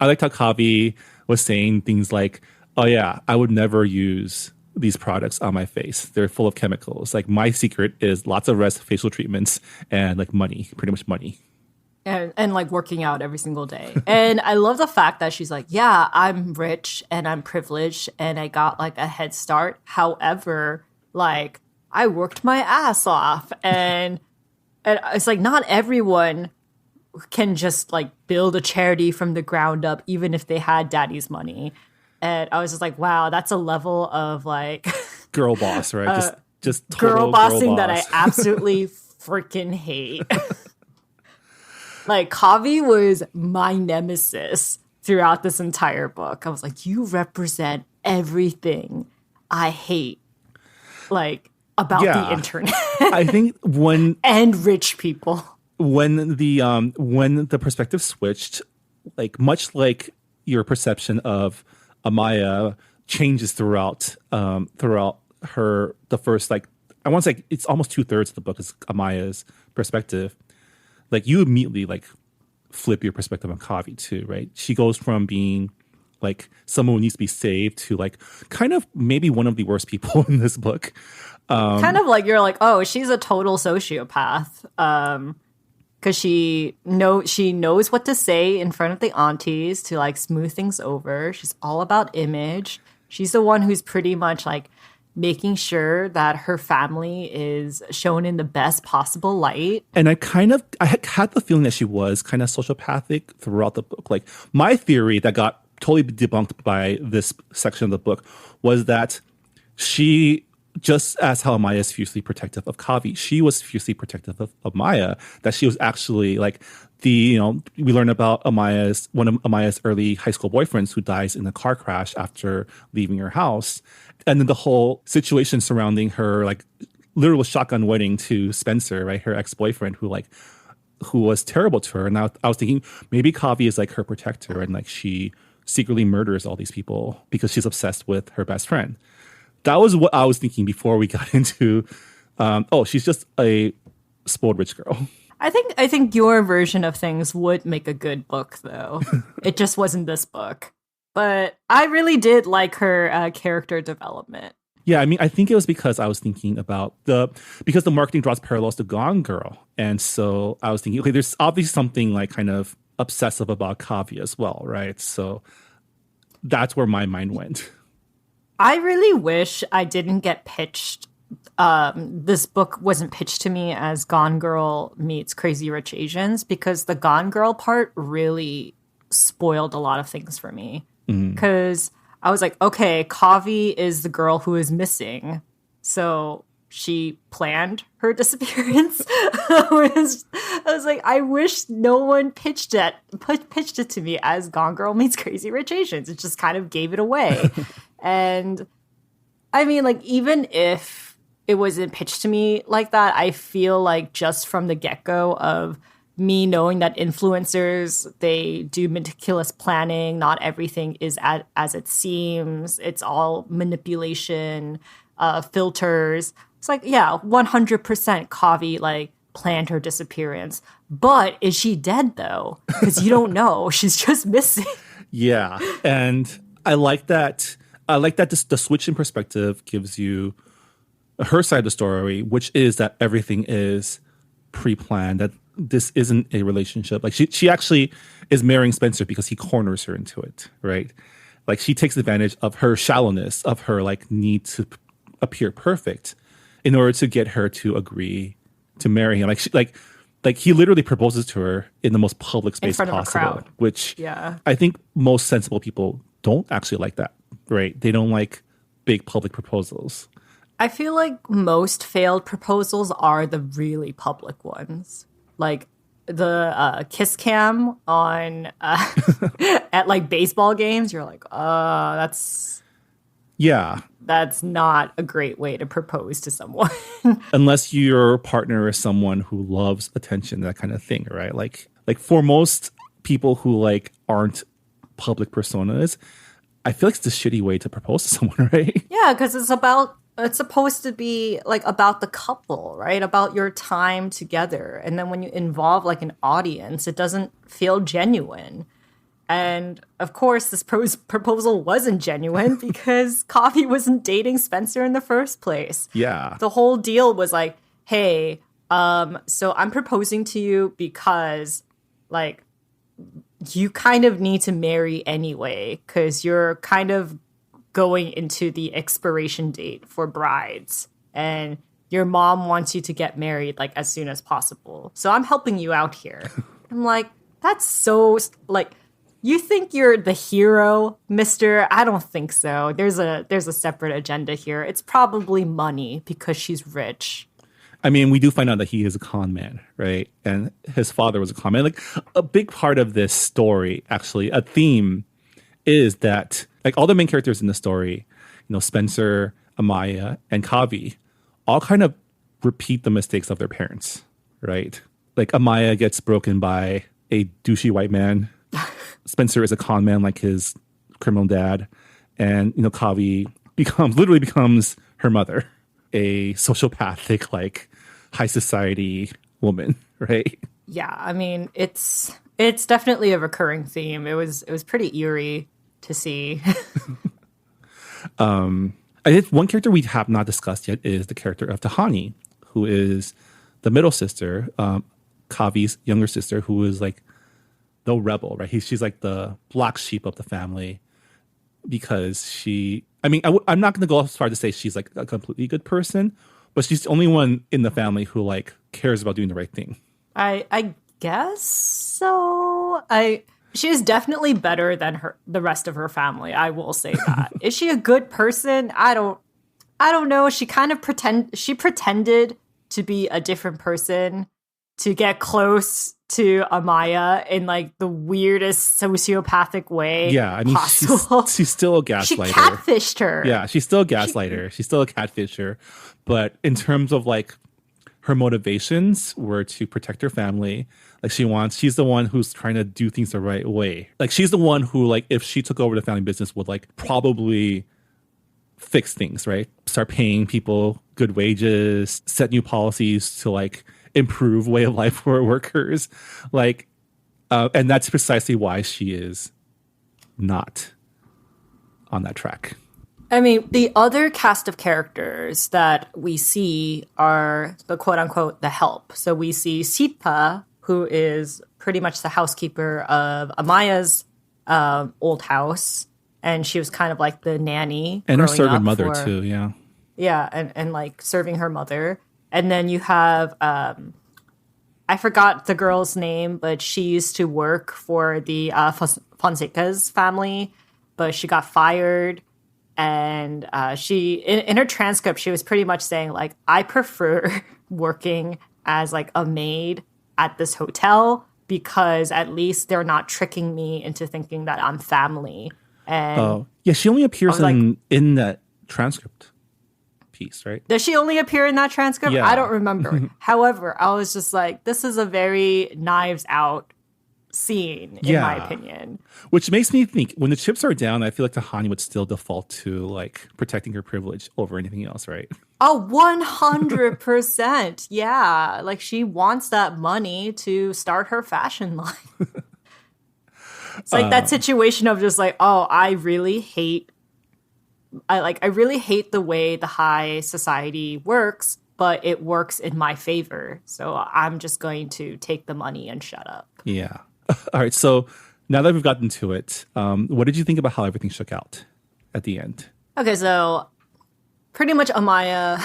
liked how Kavi was saying things like, oh yeah, I would never use these products on my face. They're full of chemicals. Like my secret is lots of rest, facial treatments, and like money, pretty much money. And like working out every single day. And I love the fact that she's like, yeah, I'm rich and I'm privileged and I got like a head start. However, like I worked my ass off. And it's like not everyone can just like build a charity from the ground up, even if they had daddy's money. And I was just like, wow, that's a level of like girl boss, right? Just girl bossing that I absolutely freaking hate. Like Kavi was my nemesis throughout this entire book. I was like, you represent everything I hate, like about the internet. I think and rich people. When the perspective switched, like much like your perception of Amaya changes throughout the first, like I want to say it's almost 2/3 of the book is Amaya's perspective, like you immediately like flip your perspective on Kavi too, right? She goes from being like someone who needs to be saved to like kind of maybe one of the worst people in this book. Kind of like you're like, oh, she's a total sociopath. Because she knows what to say in front of the aunties to like smooth things over. She's all about image. She's the one who's pretty much like making sure that her family is shown in the best possible light. And I had the feeling that she was kind of sociopathic throughout the book. Like my theory that got totally debunked by this section of the book was that she, just as how Amaya is fiercely protective of Kavi, she was fiercely protective of Maya, that she was actually like we learn about one of Amaya's early high school boyfriends who dies in a car crash after leaving her house. And then the whole situation surrounding her like literal shotgun wedding to Spencer, right? Her ex-boyfriend who was terrible to her. And I was thinking maybe Kavi is like her protector and like she secretly murders all these people because she's obsessed with her best friend. That was what I was thinking before we got into, she's just a spoiled rich girl. I think your version of things would make a good book, though. It just wasn't this book. But I really did like her character development. Yeah, I mean, I think it was because I was thinking about because the marketing draws parallels to Gone Girl. And so I was thinking, okay, there's obviously something like kind of obsessive about Kavi as well, right? So that's where my mind went. I really wish I didn't get pitched. This book wasn't pitched to me as Gone Girl meets Crazy Rich Asians, because the Gone Girl part really spoiled a lot of things for me. Because I was like, okay, Kavi is the girl who is missing. So she planned her disappearance. I was like, I wish no one pitched it to me as Gone Girl meets Crazy Rich Asians. It just kind of gave it away. And I mean, like, even if it wasn't pitched to me like that, I feel like just from the get-go of me knowing that influencers, they do meticulous planning. Not everything is as it seems. It's all manipulation, filters. It's like, yeah, 100% Kavi like planned her disappearance. But is she dead though? Because you don't know. She's just missing. Yeah, and I like that. The switch in perspective gives you her side of the story, which is that everything is pre-planned, that this isn't a relationship. Like she actually is marrying Spencer because he corners her into it, right? Like she takes advantage of her shallowness, of her like need to appear perfect in order to get her to agree to marry him. Like he literally proposes to her in the most public space possible, which I think most sensible people don't actually like that, right? They don't like big public proposals. I feel like most failed proposals are the really public ones. Like the kiss cam on at like baseball games. You're like, that's not a great way to propose to someone. Unless your partner is someone who loves attention, that kind of thing, right? Like for most people who like aren't public personas, I feel like it's a shitty way to propose to someone, right? Yeah, because it's supposed to be like about the couple, right? About your time together. And then when you involve like an audience, it doesn't feel genuine. And of course, this proposal wasn't genuine because Kavi wasn't dating Spencer in the first place. Yeah. The whole deal was like, hey, so I'm proposing to you because like you kind of need to marry anyway, because you're kind of going into the expiration date for brides and your mom wants you to get married like as soon as possible. So I'm helping you out here. I'm like, that's so like, you think you're the hero, mister? I don't think so. There's a separate agenda here. It's probably money because she's rich. I mean, we do find out that he is a con man, right? And his father was a con man. Like a big part of this story, actually, a theme is that like all the main characters in the story, Spencer, Amaya, and Kavi, all kind of repeat the mistakes of their parents, right? Like Amaya gets broken by a douchey white man. Spencer is a con man like his criminal dad. And, Kavi becomes her mother, a sociopathic, like high society woman, right? Yeah, I mean, it's definitely a recurring theme. It was pretty eerie to see. I think one character we have not discussed yet is the character of Tahani, who is the middle sister, Kavi's younger sister, who is like the rebel, right? She's like the black sheep of the family because I mean, I'm not going to go as far to say she's like a completely good person, but she's the only one in the family who like cares about doing the right thing. I guess so. She is definitely better than the rest of her family. I will say that. Is she a good person? I don't know. She kind of pretended to be a different person to get close to Amaya in like the weirdest sociopathic way. Yeah, I mean, possible. She's still a gaslighter. She catfished her. Yeah, she's still a gaslighter. She's still a catfisher. But in terms of like her motivations were to protect her family. Like she's the one who's trying to do things the right way. Like she's the one who, like, if she took over the family business, would like probably fix things, right? Start paying people good wages, set new policies to like improve way of life for workers. Like, and that's precisely why she is not on that track. I mean, the other cast of characters that we see are the quote unquote the help. So we see Sipa, who is pretty much the housekeeper of Amaya's old house. And she was kind of like the nanny. And her servant mother too, yeah. Yeah, and like serving her mother. And then you have, I forgot the girl's name, but she used to work for the Fonseca's family, but she got fired. And she, in her transcript, she was pretty much saying, like, I prefer working as, like, a maid at this hotel because at least they're not tricking me into thinking that I'm family. And yeah, she only appears in that transcript piece, right? Does she only appear in that transcript? Yeah. I don't remember. However, I was just like, this is a very Knives Out scene, in my opinion. Which makes me think, when the chips are down, I feel like Tahani would still default to like protecting her privilege over anything else, right? Oh, 100%. Yeah. Like she wants that money to start her fashion line. It's like that situation of just like, oh, I really hate the way the high society works, but it works in my favor. So I'm just going to take the money and shut up. Yeah. All right. So now that we've gotten to it, what did you think about how everything shook out at the end? Okay, so pretty much Amaya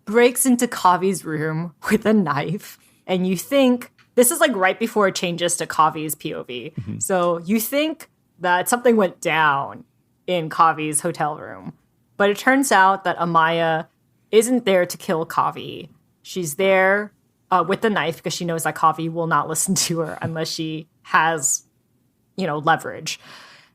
breaks into Kavi's room with a knife, and you think this is like right before it changes to Kavi's POV. Mm-hmm. So you think that something went down in Kavi's hotel room, but it turns out that Amaya isn't there to kill Kavi. She's there with the knife because she knows that Kavi will not listen to her unless she has, leverage.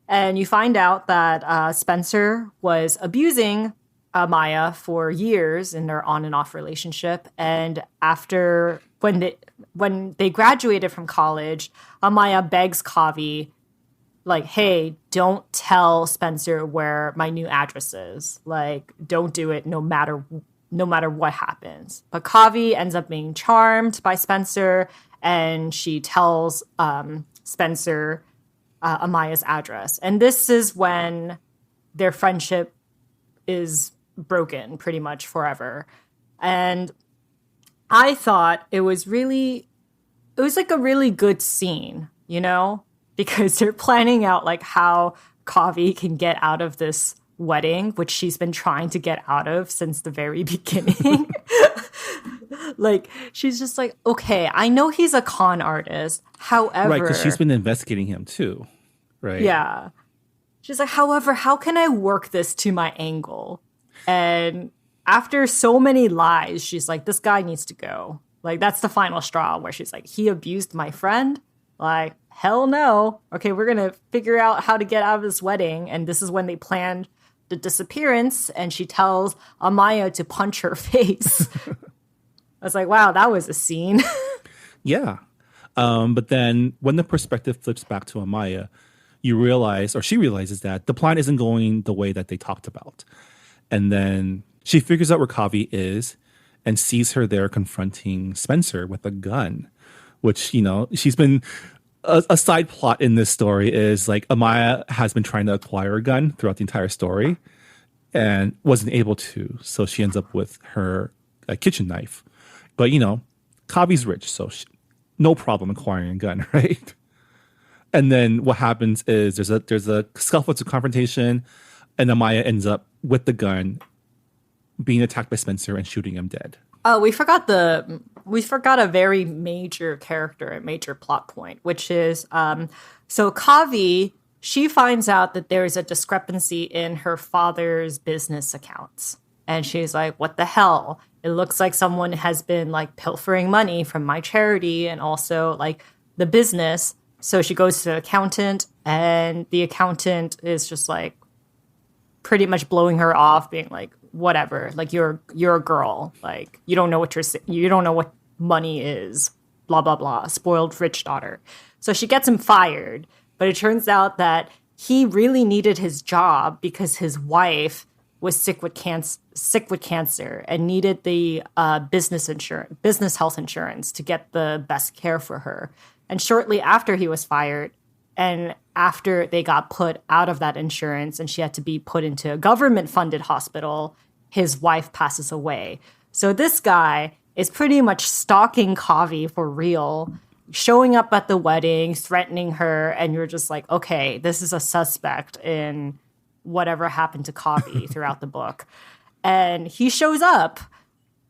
And you find out that Spencer was abusing Maya for years in their on and off relationship. And after when they graduated from college, Amaya begs Kavi, like, hey, don't tell Spencer where my new address is. Like, don't do it no matter what happens. But Kavi ends up being charmed by Spencer, and she tells Spencer Amaya's address. And this is when their friendship is broken pretty much forever. And I thought it was like a really good scene, because they're planning out like how Kavi can get out of this wedding, which she's been trying to get out of since the very beginning. Like, she's just like, okay, I know he's a con artist. However, right, because she's been investigating him too, right? Yeah. She's like, however, how can I work this to my angle? And after so many lies, she's like, this guy needs to go. Like, that's the final straw where she's like, he abused my friend? Like, hell no. Okay, we're going to figure out how to get out of this wedding. And this is when they planned the disappearance. And she tells Amaya to punch her face. I was like, wow, that was a scene. Yeah. But then when the perspective flips back to Amaya, you realize, or she realizes, that the plan isn't going the way that they talked about. And then she figures out where Kavi is. and sees her there confronting Spencer with a gun, which, you know, she's been a side plot in this story is like Amaya has been trying to acquire a gun throughout the entire story and wasn't able to. So she ends up with her kitchen knife. But, you know, Kavi's rich, so no problem acquiring a gun, right? And then what happens is there's a scuffle, it's a confrontation, and Amaya ends up with the gun being attacked by Spencer and shooting him dead. Oh, we forgot a very major character, a major plot point, which is so Kavi, she finds out that there is a discrepancy in her father's business accounts. And she's like, what the hell? It looks like someone has been like pilfering money from my charity and also like the business. So she goes to the accountant, and the accountant is just like pretty much blowing her off, being like, whatever, like you're a girl, like you don't know what money is, blah blah blah, spoiled rich daughter. So she gets him fired, but it turns out that he really needed his job because his wife was sick with cancer and needed the business health insurance to get the best care for her. And shortly after he was fired, and after they got put out of that insurance and she had to be put into a government-funded hospital, his wife passes away. So this guy is pretty much stalking Kavi for real, showing up at the wedding, threatening her, and you're just like, okay, this is a suspect in whatever happened to Kavi throughout the book. And he shows up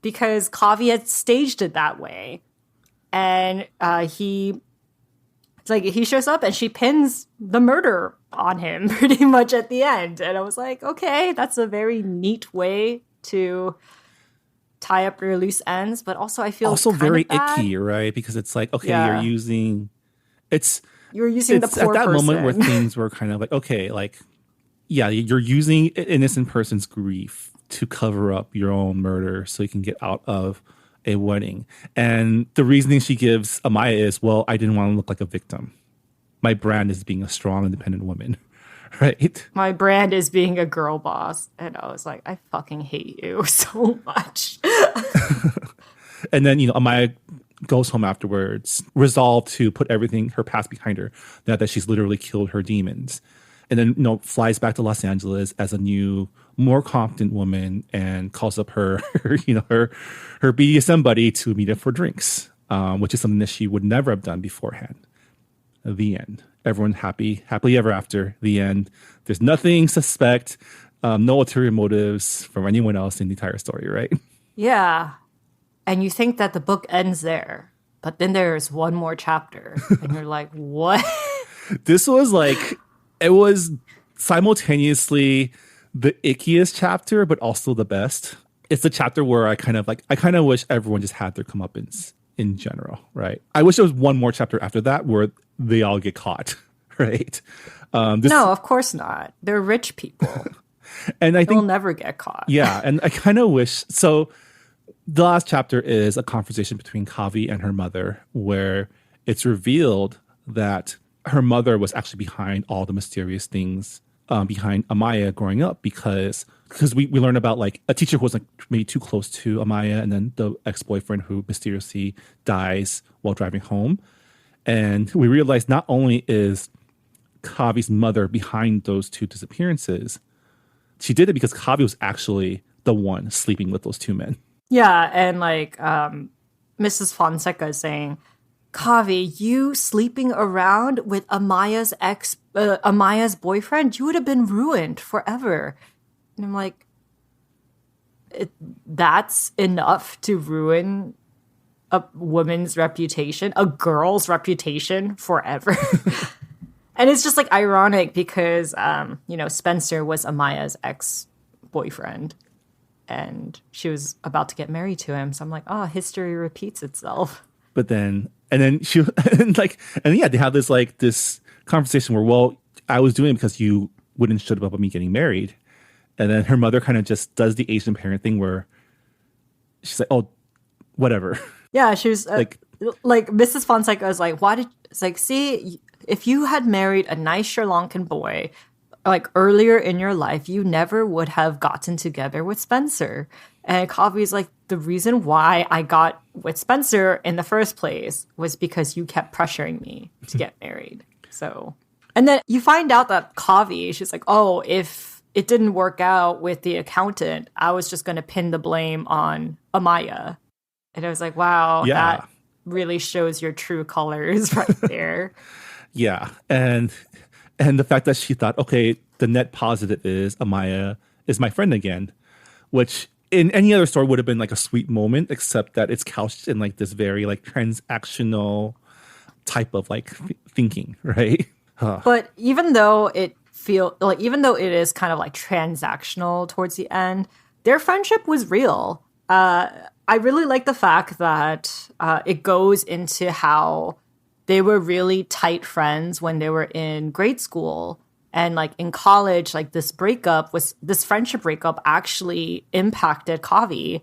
because Kavi had staged it that way. And he shows up and she pins the murder on him pretty much at the end. And I was like, okay, that's a very neat way to tie up your loose ends. But also I feel also very bad. Icky, right? Because it's like, okay, Yeah. you're using the poor at that person. moment where things were kind of like, okay, like, yeah, you're using an innocent person's grief to cover up your own murder so you can get out of a wedding. And the reasoning she gives Amaya is, well, I didn't want to look like a victim. My brand is being a strong, independent woman, right? My brand is being a girl boss. And I was like, I fucking hate you so much. And then, you know, Amaya goes home afterwards, resolved to put everything, her past behind her, now that she's literally killed her demons. And then, you know, flies back to Los Angeles as a new, more confident woman and calls up her BDSM buddy to meet up for drinks, which is something that she would never have done beforehand. The end. Everyone happily ever after. The end. There's nothing suspect, no ulterior motives from anyone else in the entire story, right? Yeah. And you think that the book ends there, but then there's one more chapter and you're like, what? This was like, it was simultaneously the ickiest chapter, but also the best. It's the chapter where I kind of wish everyone just had their comeuppance in general, right? I wish there was one more chapter after that where they all get caught, right? No, of course not. They're rich people. And I think they'll never get caught. Yeah, and I kind of wish, so the last chapter is a conversation between Kavi and her mother where it's revealed that her mother was actually behind all the mysterious things behind Amaya growing up because we learn about like a teacher who was like maybe too close to Amaya and then the ex-boyfriend who mysteriously dies while driving home. And we realize not only is Kavi's mother behind those two disappearances, she did it because Kavi was actually the one sleeping with those two men. Yeah, and like Mrs. Fonseca is saying, Kavi, you sleeping around with Amaya's boyfriend, you would have been ruined forever. And I'm like, that's enough to ruin a woman's reputation, a girl's reputation forever. And it's just like ironic because, Spencer was Amaya's ex-boyfriend and she was about to get married to him. So I'm like, history repeats itself. But then, they have this conversation where, well, I was doing it because you wouldn't shut up about me getting married. And then her mother kind of just does the Asian parent thing where she's like, oh, whatever. Yeah, she was like Mrs. Fonseca is like, see, if you had married a nice Sri Lankan boy, like earlier in your life, you never would have gotten together with Spencer. And Coffee's like, the reason why I got with Spencer in the first place was because you kept pressuring me to get married. So, and then you find out that Coffee, she's like, oh, if it didn't work out with the accountant, I was just going to pin the blame on Amaya. And I was like, wow, that really shows your true colors right there. Yeah. And the fact that she thought, okay, the net positive is Amaya is my friend again, which in any other story would have been like a sweet moment, except that it's couched in like this very like transactional type of like thinking, right? But even though it is kind of like transactional towards the end, their friendship was real. I really like the fact that it goes into how they were really tight friends when they were in grade school. And like in college, like this friendship breakup actually impacted Kavi.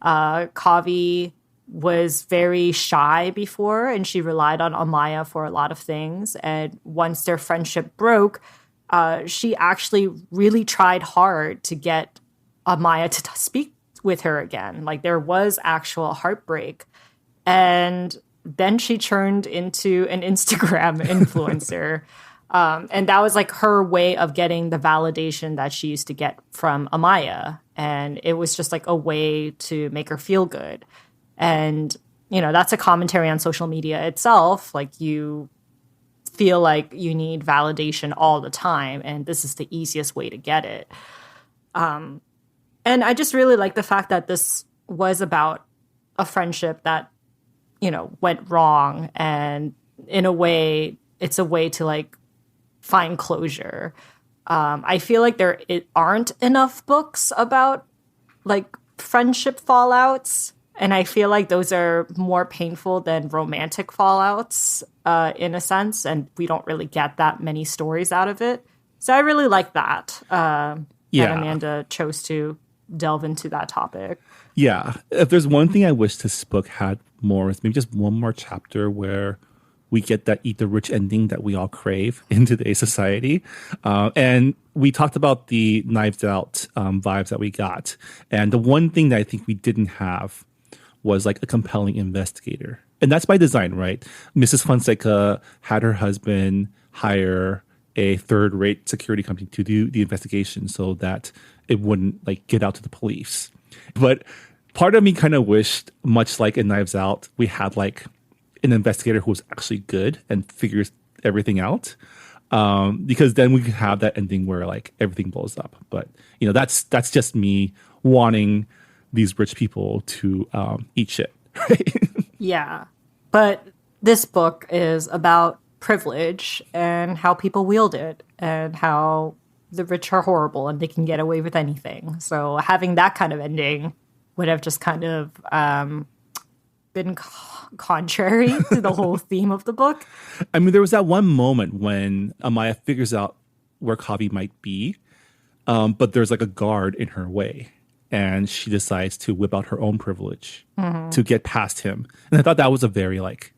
Kavi was very shy before, and she relied on Amaya for a lot of things. And once their friendship broke, she actually really tried hard to get Amaya to speak with her again. Like there was actual heartbreak. And then she turned into an Instagram influencer. And that was like her way of getting the validation that she used to get from Amaya. And it was just like a way to make her feel good. And, you know, that's a commentary on social media itself. Like you feel like you need validation all the time. And this is the easiest way to get it. And I just really like the fact that this was about a friendship that, you know, went wrong. And in a way, it's a way to like find closure. I feel like there aren't enough books about like friendship fallouts. And I feel like those are more painful than romantic fallouts in a sense. And we don't really get that many stories out of it. So I really like that. That Amanda chose to delve into that topic. Yeah. If there's one thing I wish this book had more, is maybe just one more chapter where we get that eat the rich ending that we all crave in today's society. And we talked about the Knives Out vibes that we got. And the one thing that I think we didn't have was like a compelling investigator. And that's by design, right? Mrs. Fonseca had her husband hire a third-rate security company to do the investigation so that it wouldn't like get out to the police. But part of me kind of wished, much like in Knives Out, we had like an investigator who was actually good and figures everything out. Because then we could have that ending where like everything blows up. But you know, that's just me wanting these rich people to eat shit, right? Yeah. But this book is about privilege and how people wield it and how the rich are horrible and they can get away with anything. So having that kind of ending would have just kind of been contrary to the whole theme of the book. I mean, there was that one moment when Amaya figures out where Kavi might be, but there's like a guard in her way. And she decides to whip out her own privilege to get past him. And I thought that was a very like,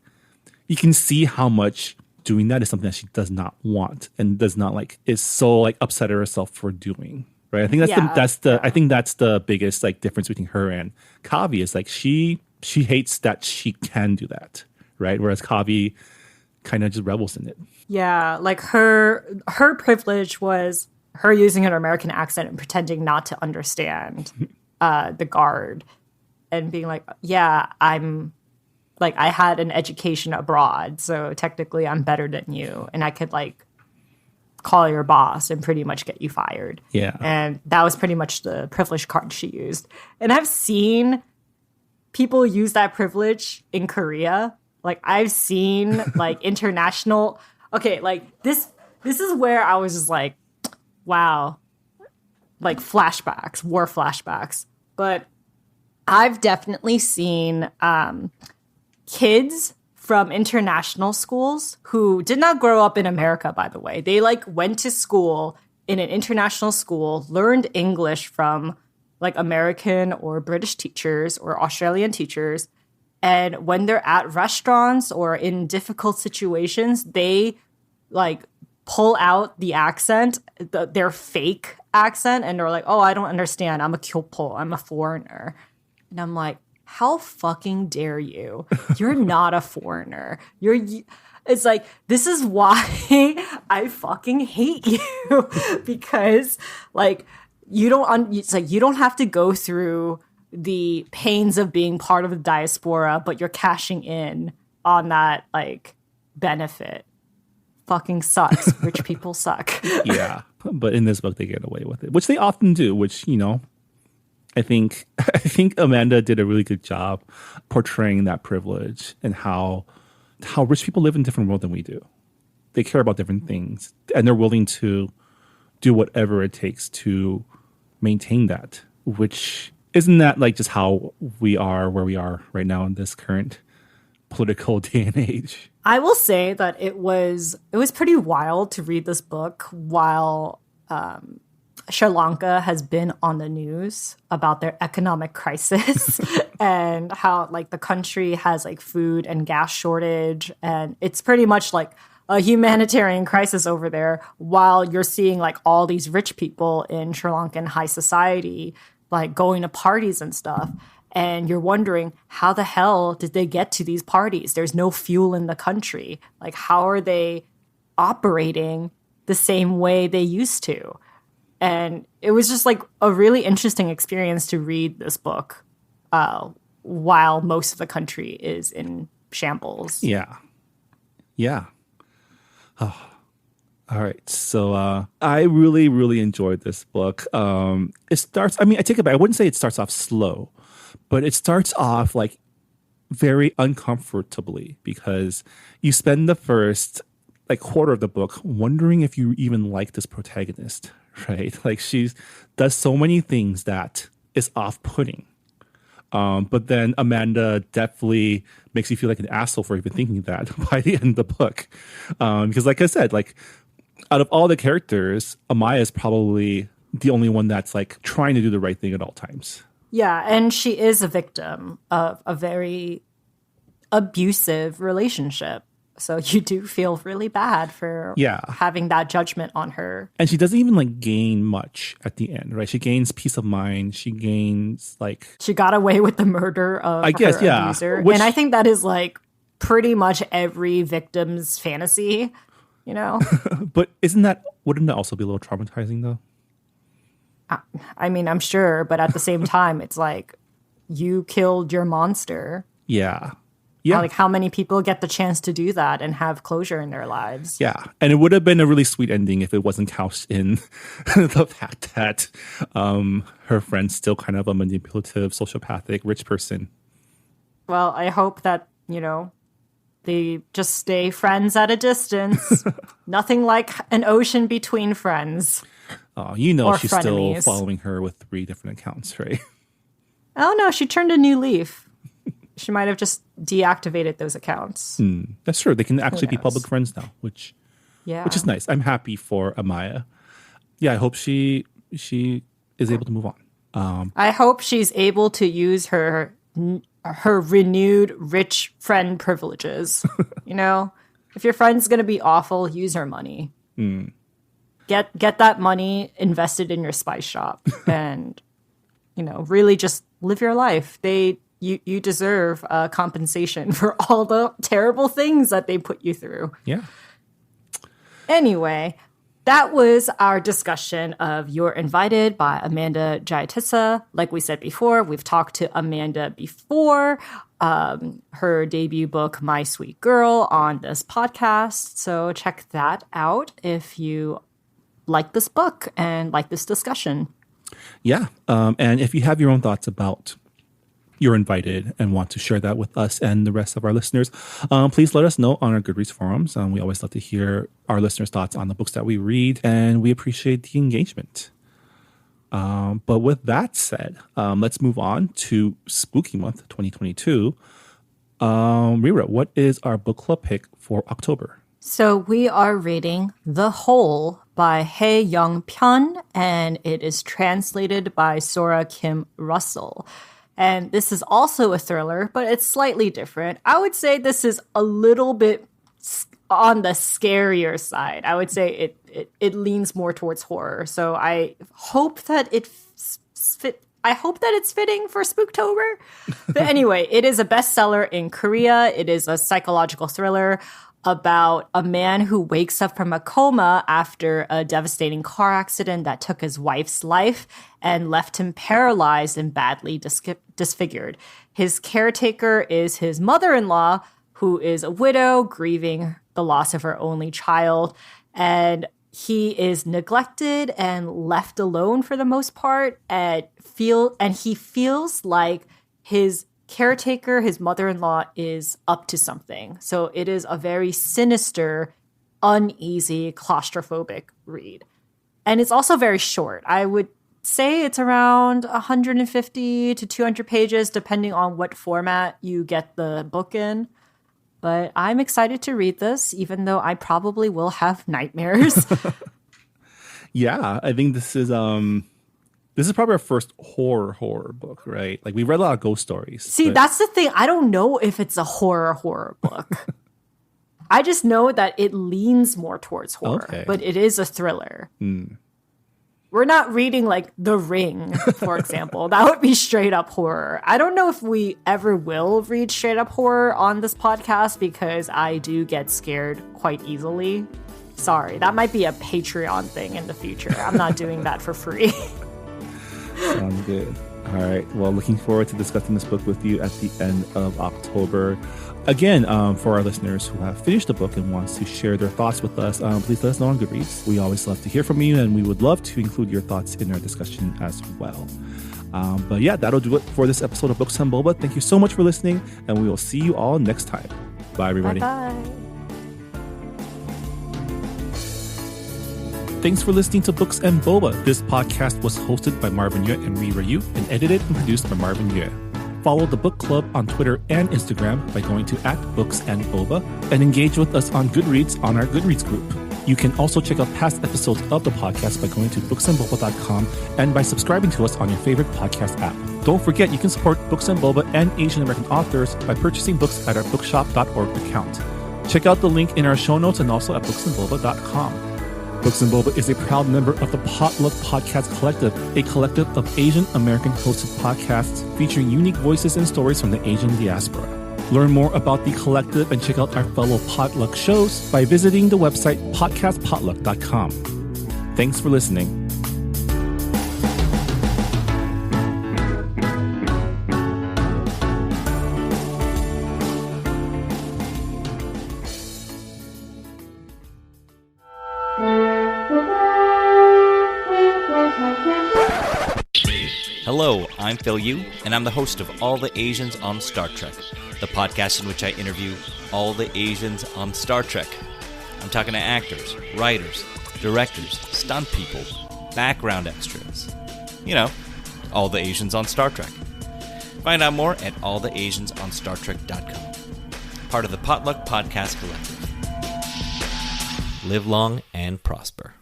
you can see how much doing that is something that she does not want and does not like, is so like upset at herself for doing. Right. I think I think that's the biggest like difference between her and Kavi is like she hates that she can do that. Right. Whereas Kavi kind of just rebels in it. Yeah. Like her privilege was her using an American accent and pretending not to understand the guard and being like, yeah, I'm like, I had an education abroad, so technically I'm better than you. And I could like call your boss and pretty much get you fired. Yeah. And that was pretty much the privilege card she used. And I've seen people use that privilege in Korea. Like I've seen like international, okay, like this is where I was just like, wow, like flashbacks, war flashbacks. But I've definitely seen kids from international schools who did not grow up in America, by the way. They like went to school in an international school, learned English from like American or British teachers or Australian teachers. And when they're at restaurants or in difficult situations, they like pull out the accent, their fake accent, and they're like, oh, I don't understand. I'm a Kyopo. I'm a foreigner. And I'm like, how fucking dare you? You're not a foreigner. It's like, this is why I fucking hate you. Because like, it's like, you don't have to go through the pains of being part of the diaspora, but you're cashing in on that like benefit. Fucking sucks. Rich people suck. Yeah. But in this book, they get away with it, which they often do, which, I think Amanda did a really good job portraying that privilege and how rich people live in a different world than we do. They care about different things, and they're willing to do whatever it takes to maintain that, which isn't that like just how we are where we are right now in this current political day and age. I will say that it was pretty wild to read this book while Sri Lanka has been on the news about their economic crisis and how like the country has like food and gas shortage, and it's pretty much like a humanitarian crisis over there, while you're seeing like all these rich people in Sri Lankan high society like going to parties and stuff. And you're wondering, how the hell did they get to these parties? There's no fuel in the country. Like, how are they operating the same way they used to? And it was just like a really interesting experience to read this book while most of the country is in shambles. Yeah. Yeah. Oh. All right. So I really, really enjoyed this book. It starts, I take it back. I wouldn't say it starts off slow, but it starts off like very uncomfortably because you spend the first like quarter of the book wondering if you even like this protagonist, right? Like she does so many things that is off-putting. But then Amanda definitely makes you feel like an asshole for even thinking that by the end of the book. Because like I said, like out of all the characters, Amaya is probably the only one that's like trying to do the right thing at all times. Yeah, and she is a victim of a very abusive relationship. So you do feel really bad for having that judgment on her. And she doesn't even like gain much at the end, right? She gains peace of mind. She gains like... She got away with the murder of her abuser. And I think that is like pretty much every victim's fantasy, you know? But wouldn't that also be a little traumatizing though? I mean, I'm sure, but at the same time, it's like you killed your monster. Yeah. Yeah. Like how many people get the chance to do that and have closure in their lives? Yeah. And it would have been a really sweet ending if it wasn't couched in the fact that her friend's still kind of a manipulative, sociopathic, rich person. Well, I hope that, they just stay friends at a distance. Nothing like an ocean between friends. Oh, she's frenemies. Still following her with 3 different accounts, right? Oh, no, she turned a new leaf. She might have just deactivated those accounts. That's true. They can actually be public friends now, which is nice. I'm happy for Amaya. Yeah, I hope she is able to move on. I hope she's able to use her renewed rich friend privileges. If your friend's going to be awful, use her money. Get that money invested in your spice shop and, really just live your life. You deserve compensation for all the terrible things that they put you through. Yeah. Anyway, that was our discussion of You're Invited by Amanda Jayatissa. Like we said before, we've talked to Amanda before, her debut book, My Sweet Girl, on this podcast. So check that out if you like this book and like this discussion. Yeah. And if you have your own thoughts about You're Invited and want to share that with us and the rest of our listeners, please let us know on our Goodreads forums. We always love to hear our listeners' thoughts on the books that we read, and we appreciate the engagement. But with that said, let's move on to Spooky Month 2022. Rira, what is our book club pick for October? So we are reading The Hole by Hae Young Pyun, and it is translated by Sora Kim Russell. And this is also a thriller, but it's slightly different. I would say this is a little bit on the scarier side. I would say it leans more towards horror. So I hope that I hope that it's fitting for Spooktober. But anyway, it is a bestseller in Korea. It is a psychological thriller about a man who wakes up from a coma after a devastating car accident that took his wife's life and left him paralyzed and badly disfigured. His caretaker is his mother-in-law, who is a widow grieving the loss of her only child. And he is neglected and left alone for the most part, and he feels like his caretaker, his mother-in-law, is up to something. So it is a very sinister, uneasy, claustrophobic read. And it's also very short. I would say it's around 150 to 200 pages, depending on what format you get the book in. But I'm excited to read this, even though I probably will have nightmares. Yeah, I think this is probably our first horror book, right? Like, we read a lot of ghost stories. See, that's the thing. I don't know if it's a horror book. I just know that it leans more towards horror, but it is a thriller. We're not reading like The Ring, for example. That would be straight up horror. I don't know if we ever will read straight up horror on this podcast because I do get scared quite easily. Sorry, that might be a Patreon thing in the future. I'm not doing that for free. Sounds good. All right. Well, looking forward to discussing this book with you at the end of October. Again, for our listeners who have finished the book and wants to share their thoughts with us, please let us know on Goodreads. We always love to hear from you, and we would love to include your thoughts in our discussion as well. But yeah, that'll do it for this episode of Books and Boba. Thank you so much for listening, and we will see you all next time. Bye, everybody. Bye-bye. Thanks for listening to Books and Boba. This podcast was hosted by Marvin Yue and Rira Yu and edited and produced by Marvin Yue. Follow the book club on Twitter and Instagram by going to @BooksandBoba and engage with us on Goodreads on our Goodreads group. You can also check out past episodes of the podcast by going to booksandboba.com and by subscribing to us on your favorite podcast app. Don't forget, you can support Books and Boba and Asian American authors by purchasing books at our bookshop.org account. Check out the link in our show notes and also at booksandboba.com. Books and Boba is a proud member of the Potluck Podcast Collective, a collective of Asian American hosted podcasts featuring unique voices and stories from the Asian diaspora. Learn more about the collective and check out our fellow Potluck shows by visiting the website podcastpotluck.com. Thanks for listening. Hello, I'm Phil Yu, and I'm the host of All the Asians on Star Trek, the podcast in which I interview all the Asians on Star Trek. I'm talking to actors, writers, directors, stunt people, background extras. You know, all the Asians on Star Trek. Find out more at alltheasiansonstartrek.com. Part of the Potluck Podcast Collective. Live long and prosper.